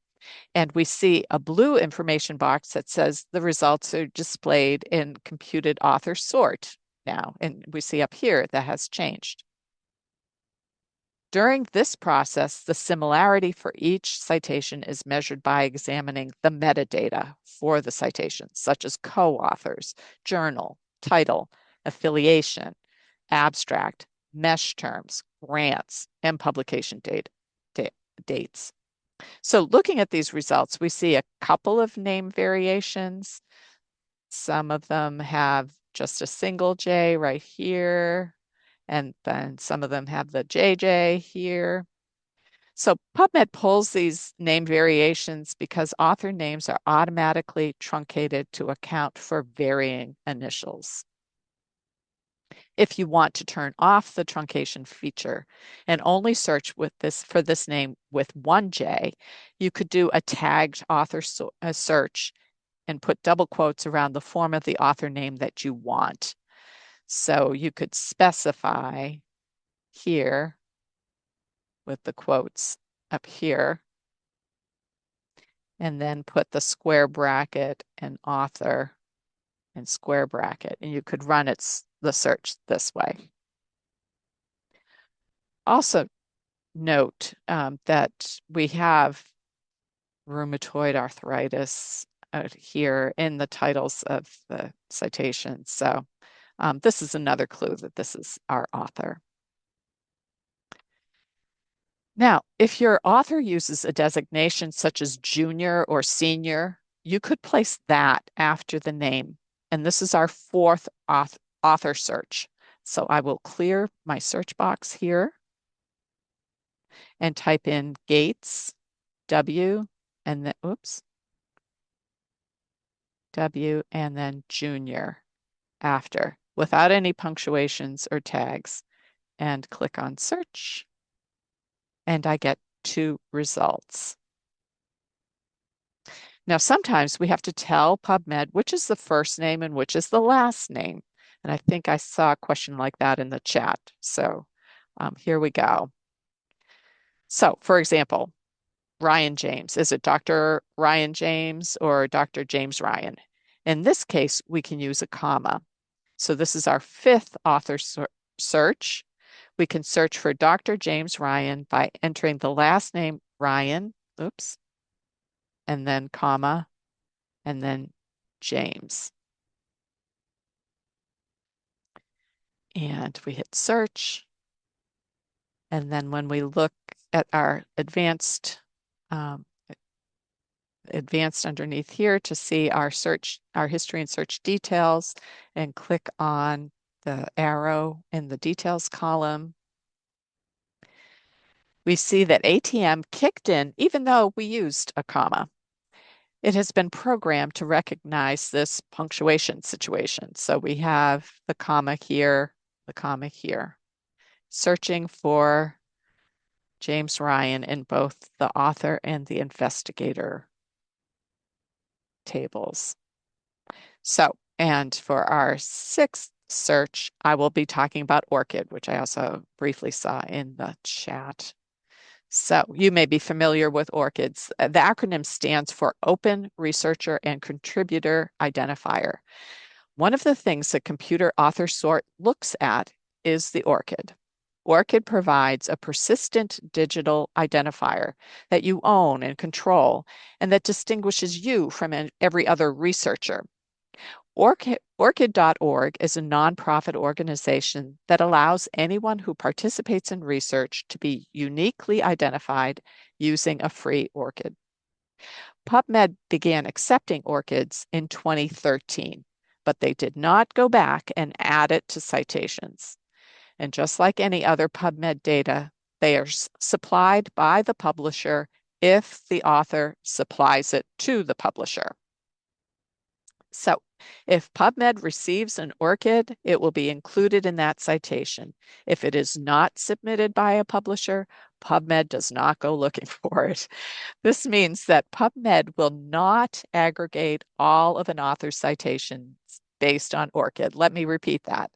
And we see a blue information box that says the results are displayed in computed author sort now. And we see up here that has changed. During this process, the similarity for each citation is measured by examining the metadata for the citations, such as co-authors, journal, title, affiliation, abstract, mesh terms, grants, and publication dates. So looking at these results, we see a couple of name variations. Some of them have just a single J right here, and then some of them have the JJ here. So PubMed pulls these name variations because author names are automatically truncated to account for varying initials. If you want to turn off the truncation feature and only search with this for this name with one J, you could do a tagged author search and put double quotes around the form of the author name that you want. So you could specify here with the quotes up here, and then put the square bracket and author and square bracket, and you could run the search this way. Also note that we have rheumatoid arthritis out here in the titles of the citations. So this is another clue that this is our author. Now, if your author uses a designation such as junior or senior, you could place that after the name. And this is our fourth author search. So I will clear my search box here and type in Gates, W, and then, oops, W, and then junior after, without any punctuations or tags, and click on search. And I get 2 results. Now, sometimes we have to tell PubMed which is the first name and which is the last name. And I think I saw a question like that in the chat. So here we go. So, for example, Ryan James. Is it Dr. Ryan James or Dr. James Ryan? In this case, we can use a comma. So this is our 5th author search. We can search for Dr. James Ryan by entering the last name Ryan, oops, and then comma, and then James. And we hit search. And then when we look at our advanced underneath here to see our history and search details, and click on the arrow in the details column, we see that ATM kicked in even though we used a comma. It has been programmed to recognize this punctuation situation. So we have the comma here, searching for James Ryan in both the author and the investigator tables. So, and for our sixth search, I will be talking about ORCID, which I also briefly saw in the chat. So you may be familiar with ORCIDs. The acronym stands for Open Researcher and Contributor Identifier. One of the things that computer author sort looks at is the ORCID. ORCID provides a persistent digital identifier that you own and control, and that distinguishes you from every other researcher. ORCID.org is a nonprofit organization that allows anyone who participates in research to be uniquely identified using a free ORCID. PubMed began accepting ORCIDs in 2013, but they did not go back and add it to citations. And just like any other PubMed data, they are supplied by the publisher if the author supplies it to the publisher. So if PubMed receives an ORCID, it will be included in that citation. If it is not submitted by a publisher, PubMed does not go looking for it. This means that PubMed will not aggregate all of an author's citations based on ORCID. Let me repeat that.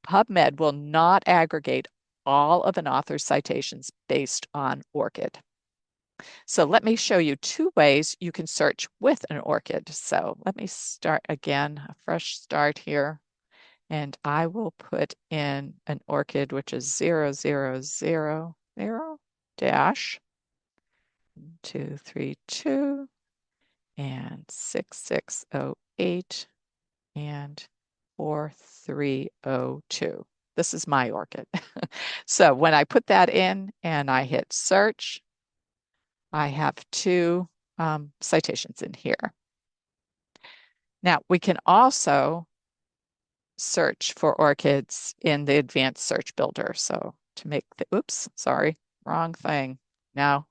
PubMed will not aggregate all of an author's citations based on ORCID. So let me show you two ways you can search with an ORCID. So let me start again, a fresh start here. And I will put in an ORCID, which is 0000 dash 232 and 6608 and 4302. This is my ORCID. So when I put that in and I hit search, I have two citations in here. Now we can also search for ORCIDs in the advanced search builder. So to make the, oops, sorry, wrong thing. Now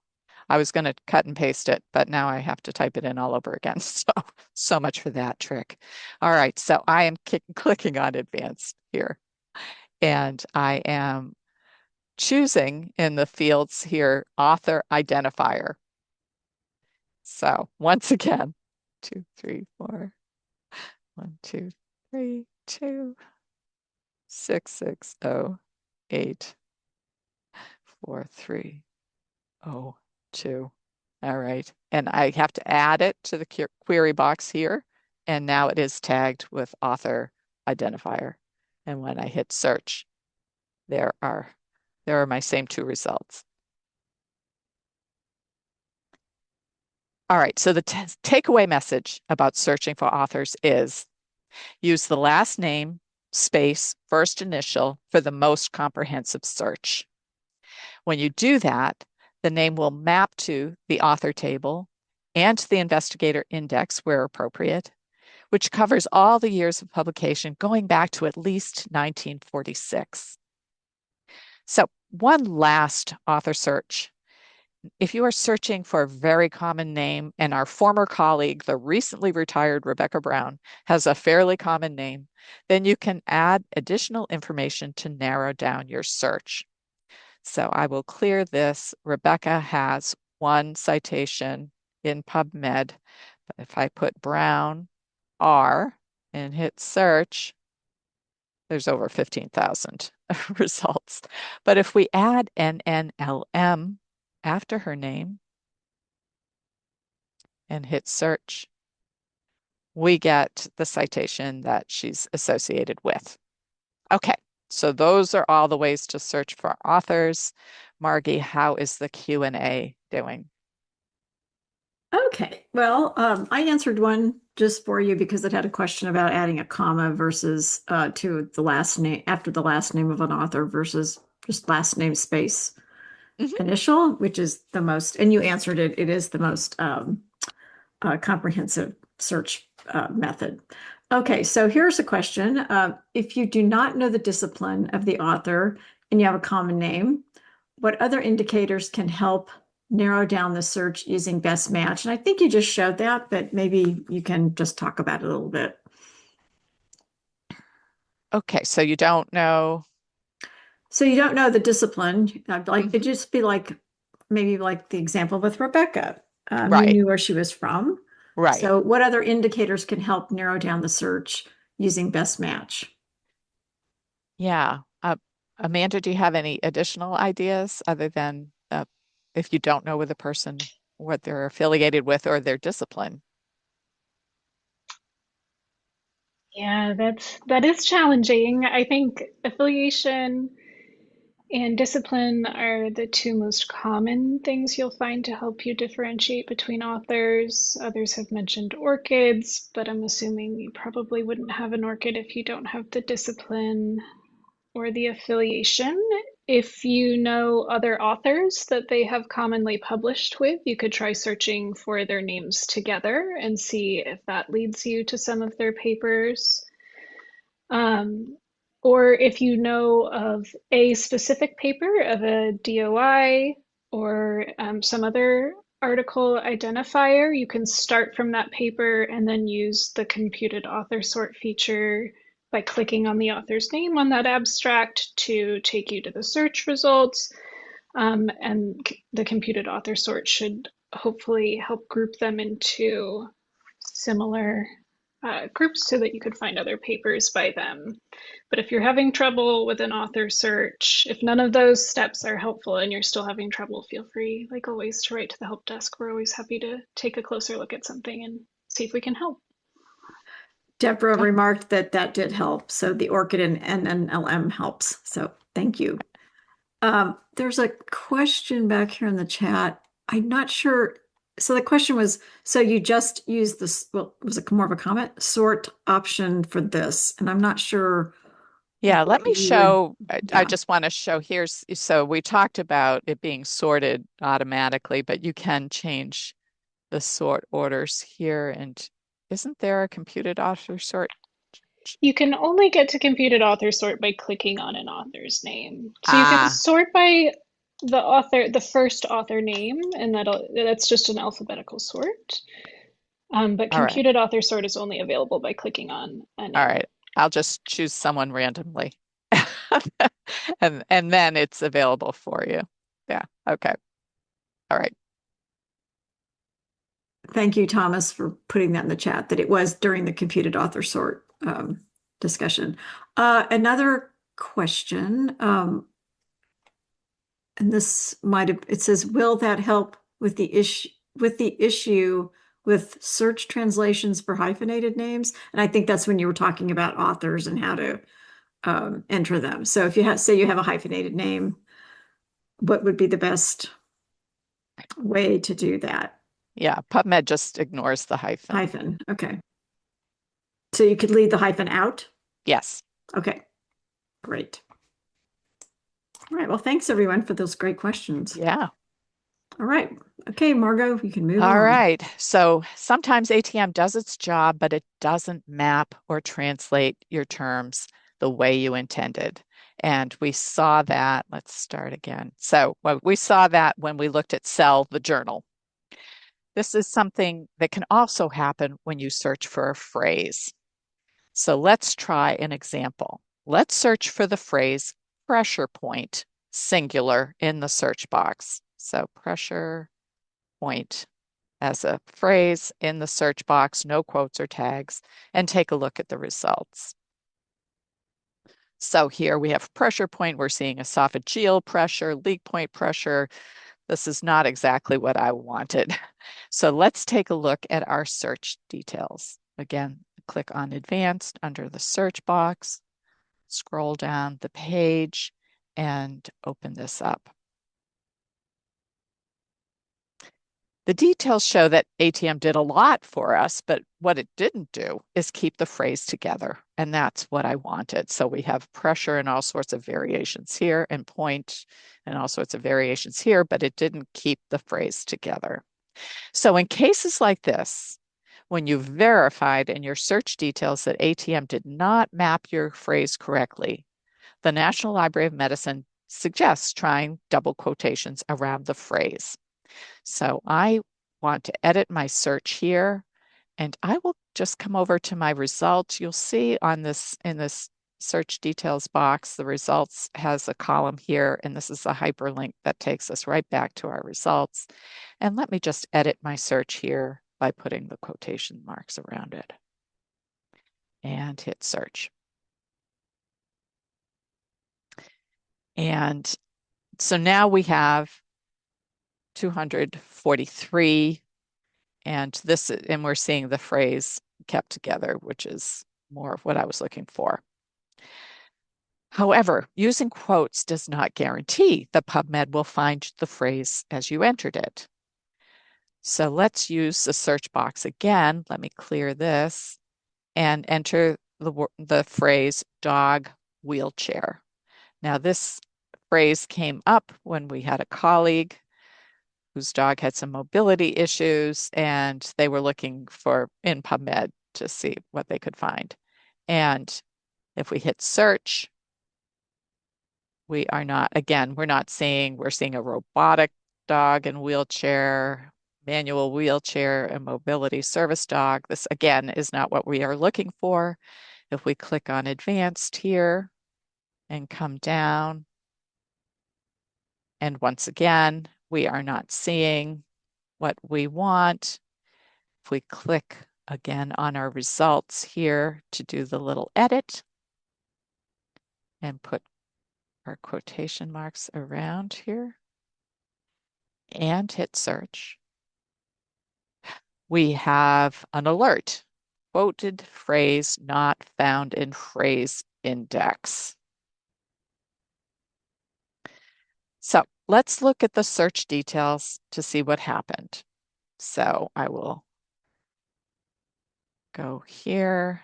I was going to cut and paste it, but now I have to type it in all over again. So much for that trick. All right, so I am clicking on advanced here, and I am choosing in the fields here, author identifier. So once again, 2, 3, 4, 1, 2, 3, 2, 6, 6, 0, 8, 4, 3, 0, 2. All right. And I have to add it to the query box here. And now it is tagged with author identifier. And when I hit search, there are my same two results. All right, so the takeaway message about searching for authors is use the last name, space, first initial for the most comprehensive search. When you do that, the name will map to the author table and to the investigator index where appropriate, which covers all the years of publication going back to at least 1946. So one last author search. If you are searching for a very common name, and our former colleague, the recently retired Rebecca Brown, has a fairly common name, then you can add additional information to narrow down your search. So I will clear this. Rebecca has one citation in PubMed. But if I put Brown R and hit search, there's over 15,000 results. But if we add NNLM after her name and hit search, we get the citation that she's associated with. Okay, So those are all the ways to search for authors. Margie, how is the Q&A doing? Okay, well, I answered one just for you because it had a question about adding a comma versus to the last name after the last name of an author versus just last name space Mhm. initial, which is the most, and you answered it. It is the most comprehensive search method. Okay, so here's a question. If you do not know the discipline of the author and you have a common name, what other indicators can help narrow down the search using best match? And I think you just showed that, but maybe you can just talk about it a little bit. Okay, so you don't know. So you don't know the discipline. Like it Mhm. just be like maybe like the example with Rebecca. You Right, knew where she was from. right. So what other indicators can help narrow down the search using best match? Yeah. Amanda, do you have any additional ideas other than if you don't know with a person what they're affiliated with or their discipline? Yeah, that is challenging. I think affiliation and discipline are the two most common things you'll find to help you differentiate between authors. Others have mentioned orchids, but I'm assuming you probably wouldn't have an orchid if you don't have the discipline or the affiliation. If you know other authors that they have commonly published with, you could try searching for their names together and see if that leads you to some of their papers. Um, or if you know of a specific paper of a DOI or some other article identifier, you can start from that paper and then use the computed author sort feature by clicking on the author's name on that abstract to take you to the search results. And the computed author sort should hopefully help group them into similar groups so that you could find other papers by them. But if you're having trouble with an author search, if none of those steps are helpful and you're still having trouble, feel free, like always, to write to the help desk. We're always happy to take a closer look at something and see if we can help. Deborah Yeah. remarked that that did help. So the ORCID and NNLM helps. So thank you. There's a question back here in the chat. I'm not sure. So the question was, so you just used this, well, was it more of a comment? Sort option for this. And I'm not sure Yeah, let what me you would, show. I yeah. just want to show here's so we talked about it being sorted automatically, but you can change the sort orders here. And isn't there a computed author sort? You can only get to computed author sort by clicking on an author's name. So you can Ah, sort by the author, the first author name, and that's just an alphabetical sort. But all right. computed author sort is only available by clicking on a All name. right. I'll just choose someone randomly. And then it's available for you. Yeah. Okay. All right. Thank you, Thomas, for putting that in the chat, that it was during the computed author sort discussion. Another question, and this might have, it says, will that help with the issue with search translations for hyphenated names? And I think that's when you were talking about authors and how to enter them. So if you have, say you have a hyphenated name, what would be the best way to do that? Yeah. PubMed just ignores the hyphen. Hyphen. Okay. So you could leave the hyphen out. Yes. Okay, great. All right. Well, thanks everyone for those great questions. Yeah. All right. Okay, Margot, you can move All on. right. So sometimes ATM does its job, but it doesn't map or translate your terms the way you intended. And we saw that. Let's start again. So well, we saw that when we looked at Sell the Journal. This is something that can also happen when you search for a phrase. So let's try an example. Let's search for the phrase pressure point, singular, in the search box. So pressure point as a phrase in the search box, no quotes or tags, and take a look at the results. So here we have pressure point. We're seeing esophageal pressure, leak point pressure. This is not exactly what I wanted. So let's take a look at our search details. Again, click on advanced under the search box, scroll down the page and open this up. The details show that ATM did a lot for us, but what it didn't do is keep the phrase together. And that's what I wanted. So we have pressure and all sorts of variations here and point and all sorts of variations here, but it didn't keep the phrase together. So in cases like this, when you've verified in your search details that ATM did not map your phrase correctly, the National Library of Medicine suggests trying double quotations around the phrase. So I want to edit my search here, and I will just come over to my results. You'll see on this in this search details box, the results has a column here, and this is a hyperlink that takes us right back to our results. And let me just edit my search here by putting the quotation marks around it and hit search. And so now we have 243, and we're seeing the phrase kept together, which is more of what I was looking for. However, using quotes does not guarantee that PubMed will find the phrase as you entered it. So let's use the search box again. Let me clear this and enter the phrase dog wheelchair. Now, this phrase came up when we had a colleague whose dog had some mobility issues, and they were looking for in PubMed to see what they could find. And if we hit search, we are not, again, we're seeing a robotic dog and wheelchair, manual wheelchair, and mobility service dog. This, again, is not what we are looking for. If we click on advanced here and come down, and once again, we are not seeing what we want. If we click again on our results here to do the little edit and put our quotation marks around here and hit search, we have an alert. Quoted phrase not found in phrase index. So let's look at the search details to see what happened. So I will go here,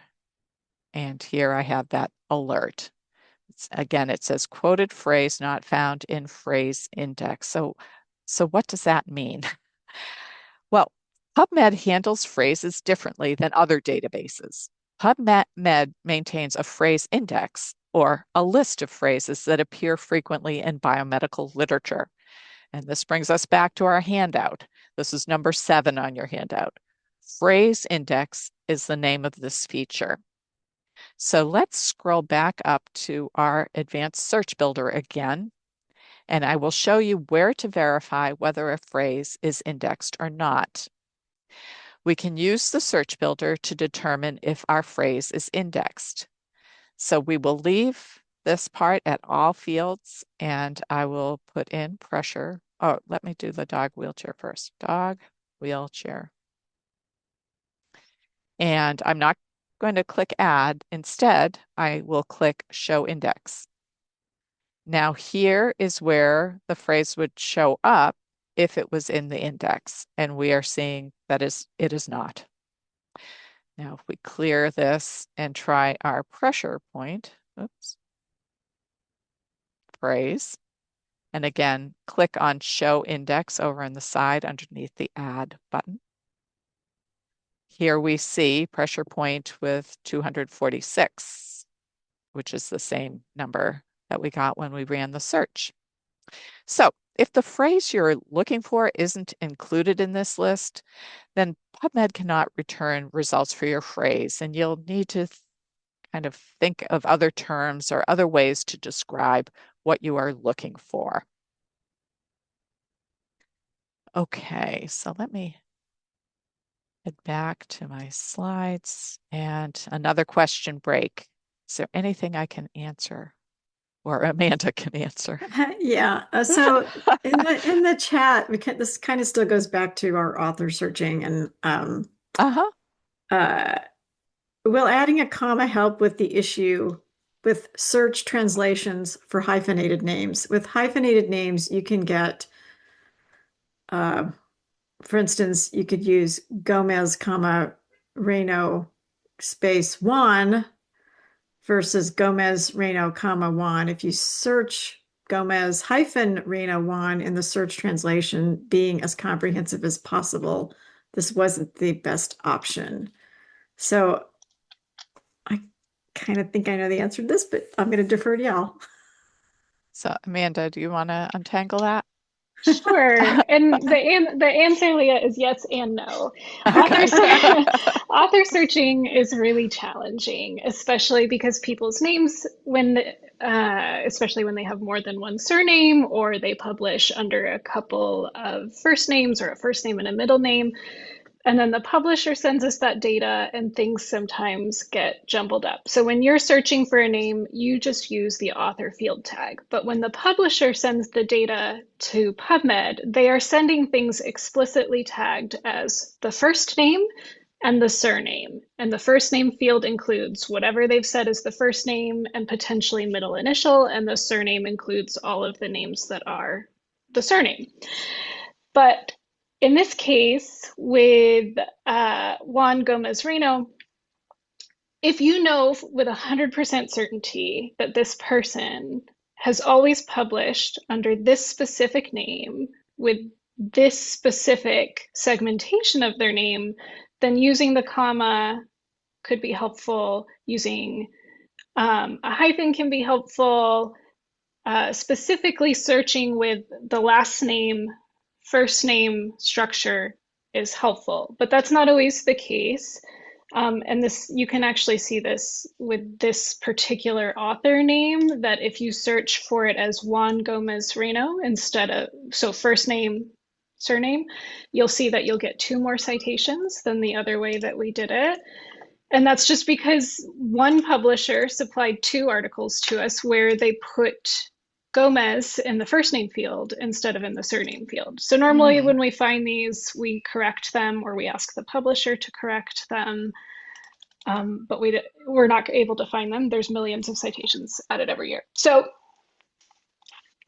and here I have that alert. Again, it says quoted phrase not found in phrase index. So what does that mean? Well, PubMed handles phrases differently than other databases. PubMed maintains a phrase index, or a list of phrases that appear frequently in biomedical literature. And this brings us back to our handout. This is number 7 on your handout. Phrase index is the name of this feature. So let's scroll back up to our advanced search builder again, and I will show you where to verify whether a phrase is indexed or not. We can use the search builder to determine if our phrase is indexed. So we will leave this part at all fields, and I will put in pressure. Oh, let me do the dog wheelchair first. Dog wheelchair. And I'm not going to click add. Instead, I will click show index. Now here is where the phrase would show up if it was in the index, and we are seeing that it is not. Now if we clear this and try our pressure point, oops, phrase, and again, click on show index over on the side underneath the add button. Here we see pressure point with 246, which is the same number that we got when we ran the search. So if the phrase you're looking for isn't included in this list, then PubMed cannot return results for your phrase, and you'll need to kind of think of other terms or other ways to describe what you are looking for. Okay, so let me head back to my slides and another question break. Is there anything I can answer or Amanda can answer? Yeah. So in the chat, this kind of still goes back to our author searching, and Uh-huh. uh, will adding a comma help with the issue with search translations for hyphenated names. With hyphenated names, you can get, uh, for instance, you could use Gomez, comma, Reno, space Juan versus Gomez, Reno, comma, Juan. If you search Gomez hyphen Reno Juan in the search translation, being as comprehensive as possible, this wasn't the best option. So I kind of think I know the answer to this, but I'm going to defer to y'all. So, Amanda, do you want to untangle that? Sure. And the answer, Leah, is yes and no. Okay. Author searching is really challenging, especially because people's names, especially when they have more than one surname or they publish under a couple of first names or a first name and a middle name. And then the publisher sends us that data, and things sometimes get jumbled up. So when you're searching for a name, you just use the author field tag. But when the publisher sends the data to PubMed, they are sending things explicitly tagged as the first name and the surname. And the first name field includes whatever they've said is the first name and potentially middle initial, and the surname includes all of the names that are the surname. But in this case, with Juan Gomez Reno, if you know with 100% certainty that this person has always published under this specific name with this specific segmentation of their name, then using the comma could be helpful. Using a hyphen can be helpful. Specifically searching with the last name, first name structure is helpful, but that's not always the case. And this, you can actually see this with this particular author name, that if you search for it as Juan Gomez Reno instead of, so first name, surname, you'll see that you'll get 2 more citations than the other way that we did it. And that's just because one publisher supplied 2 articles to us where they put Gomez in the first name field instead of in the surname field. So normally when we find these, we correct them or we ask the publisher to correct them. But we're not able to find them. There's millions of citations added every year. So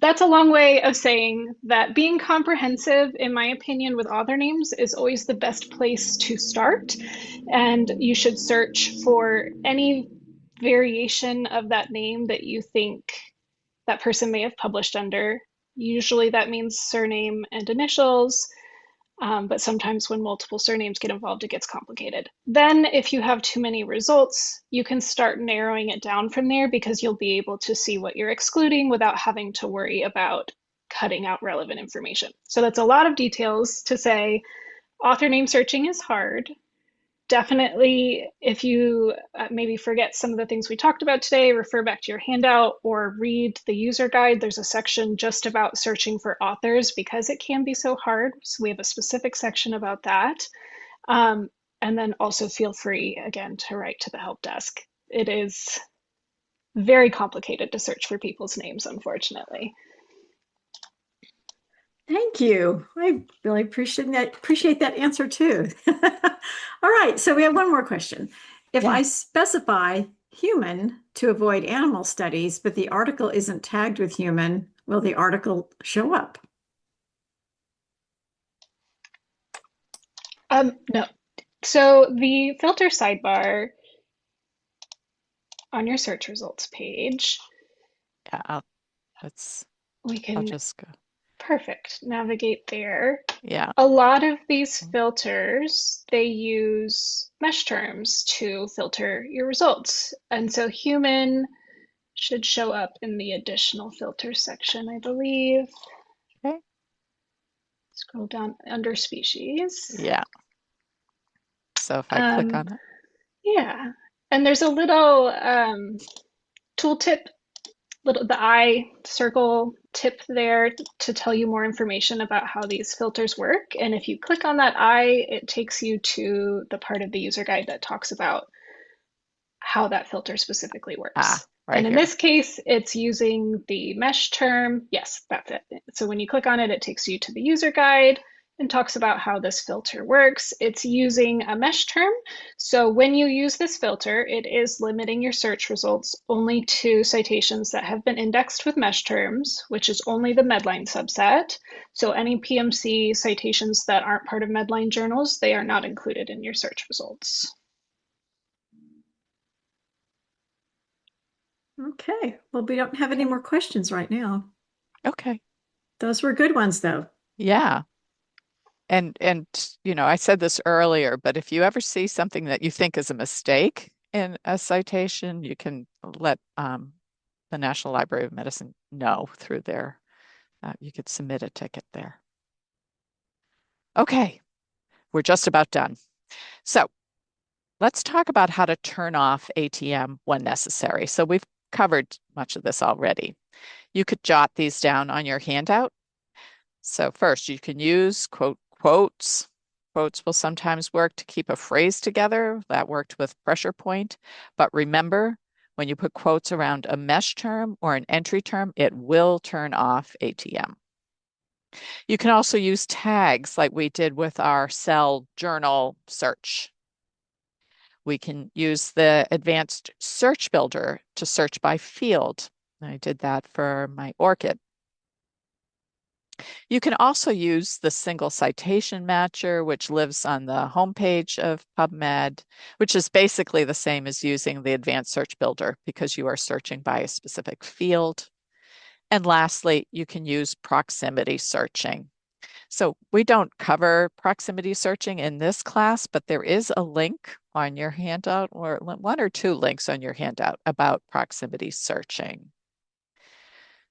that's a long way of saying that being comprehensive, in my opinion, with author names is always the best place to start. And you should search for any variation of that name that you think that person may have published under. Usually that means surname and initials. But sometimes when multiple surnames get involved, it gets complicated. Then if you have too many results, you can start narrowing it down from there because you'll be able to see what you're excluding without having to worry about cutting out relevant information. So that's a lot of details to say. Author name searching is hard. Definitely, if you maybe forget some of the things we talked about today, refer back to your handout or read the user guide. There's a section just about searching for authors because it can be so hard. So we have a specific section about that. And then also feel free, again, to write to the help desk. It is very complicated to search for people's names, unfortunately. Thank you. I really appreciate that answer too. All right, so we have one more question. If I specify human to avoid animal studies, but the article isn't tagged with human, will the article show up? No. So the filter sidebar on your search results page, I'll just go. Perfect. Navigate there. Yeah. A lot of these filters, they use mesh terms to filter your results. And so human should show up in the additional filter section, I believe. Okay. Scroll down under species. Yeah. So if I click on it. Yeah. And there's a little tooltip, the eye circle tip there to tell you more information about how these filters work. And if you click on that eye, it takes you to the part of the user guide that talks about how that filter specifically works. Right and in here. this case, it's using the mesh term. Yes, that's it. So when you click on it, it takes you to the user guide. and talks about how this filter works. It's using a mesh term. So when you use this filter, it is limiting your search results only to citations that have been indexed with mesh terms, which is only the Medline subset. So any PMC citations that aren't part of Medline journals, they are not included in your search results. Okay. Well, we don't have any more questions right now. Okay. Those were good ones, though. Yeah. And I said this earlier, but if you ever see something that you think is a mistake in a citation, you can let the National Library of Medicine know through their, you could submit a ticket there. Okay, we're just about done. So let's talk about how to turn off ATM when necessary. So we've covered much of this already. You could jot these down on your handout. So first, you can use quotes. Quotes will sometimes work to keep a phrase together. That worked with pressure point. But remember, when you put quotes around a mesh term or an entry term, it will turn off ATM. You can also use tags like we did with our cell journal search. We can use the advanced search builder to search by field. I did that for my ORCID. You can also use the single citation matcher, which lives on the homepage of PubMed, which is basically the same as using the advanced search builder because you are searching by a specific field. And lastly, you can use proximity searching. So we don't cover proximity searching in this class, but there is a link on your handout, or one or two links on your handout about proximity searching.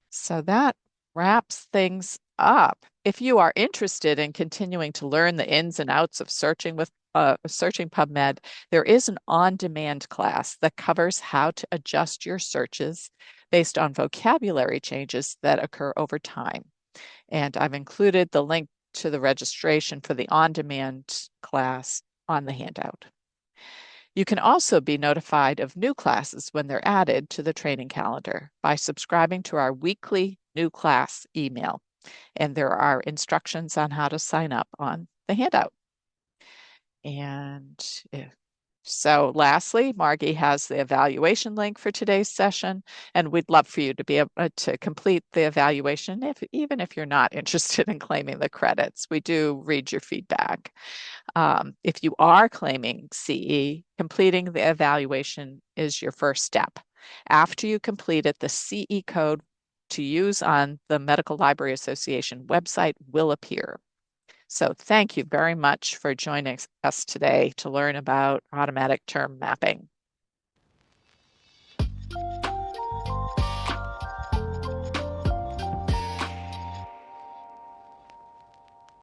So that wraps things up. If you are interested in continuing to learn the ins and outs of searching with searching PubMed, there is an on-demand class that covers how to adjust your searches based on vocabulary changes that occur over time. And I've included the link to the registration for the on-demand class on the handout. You can also be notified of new classes when they're added to the training calendar by subscribing to our weekly new class email. And there are instructions on how to sign up on the handout. And so lastly, Margie has the evaluation link for today's session, and we'd love for you to be able to complete the evaluation, even if you're not interested in claiming the credits. We do read your feedback. If you are claiming CE, completing the evaluation is your first step. After you complete it, the CE code to use on the Medical Library Association website will appear. So thank you very much for joining us today to learn about automatic term mapping.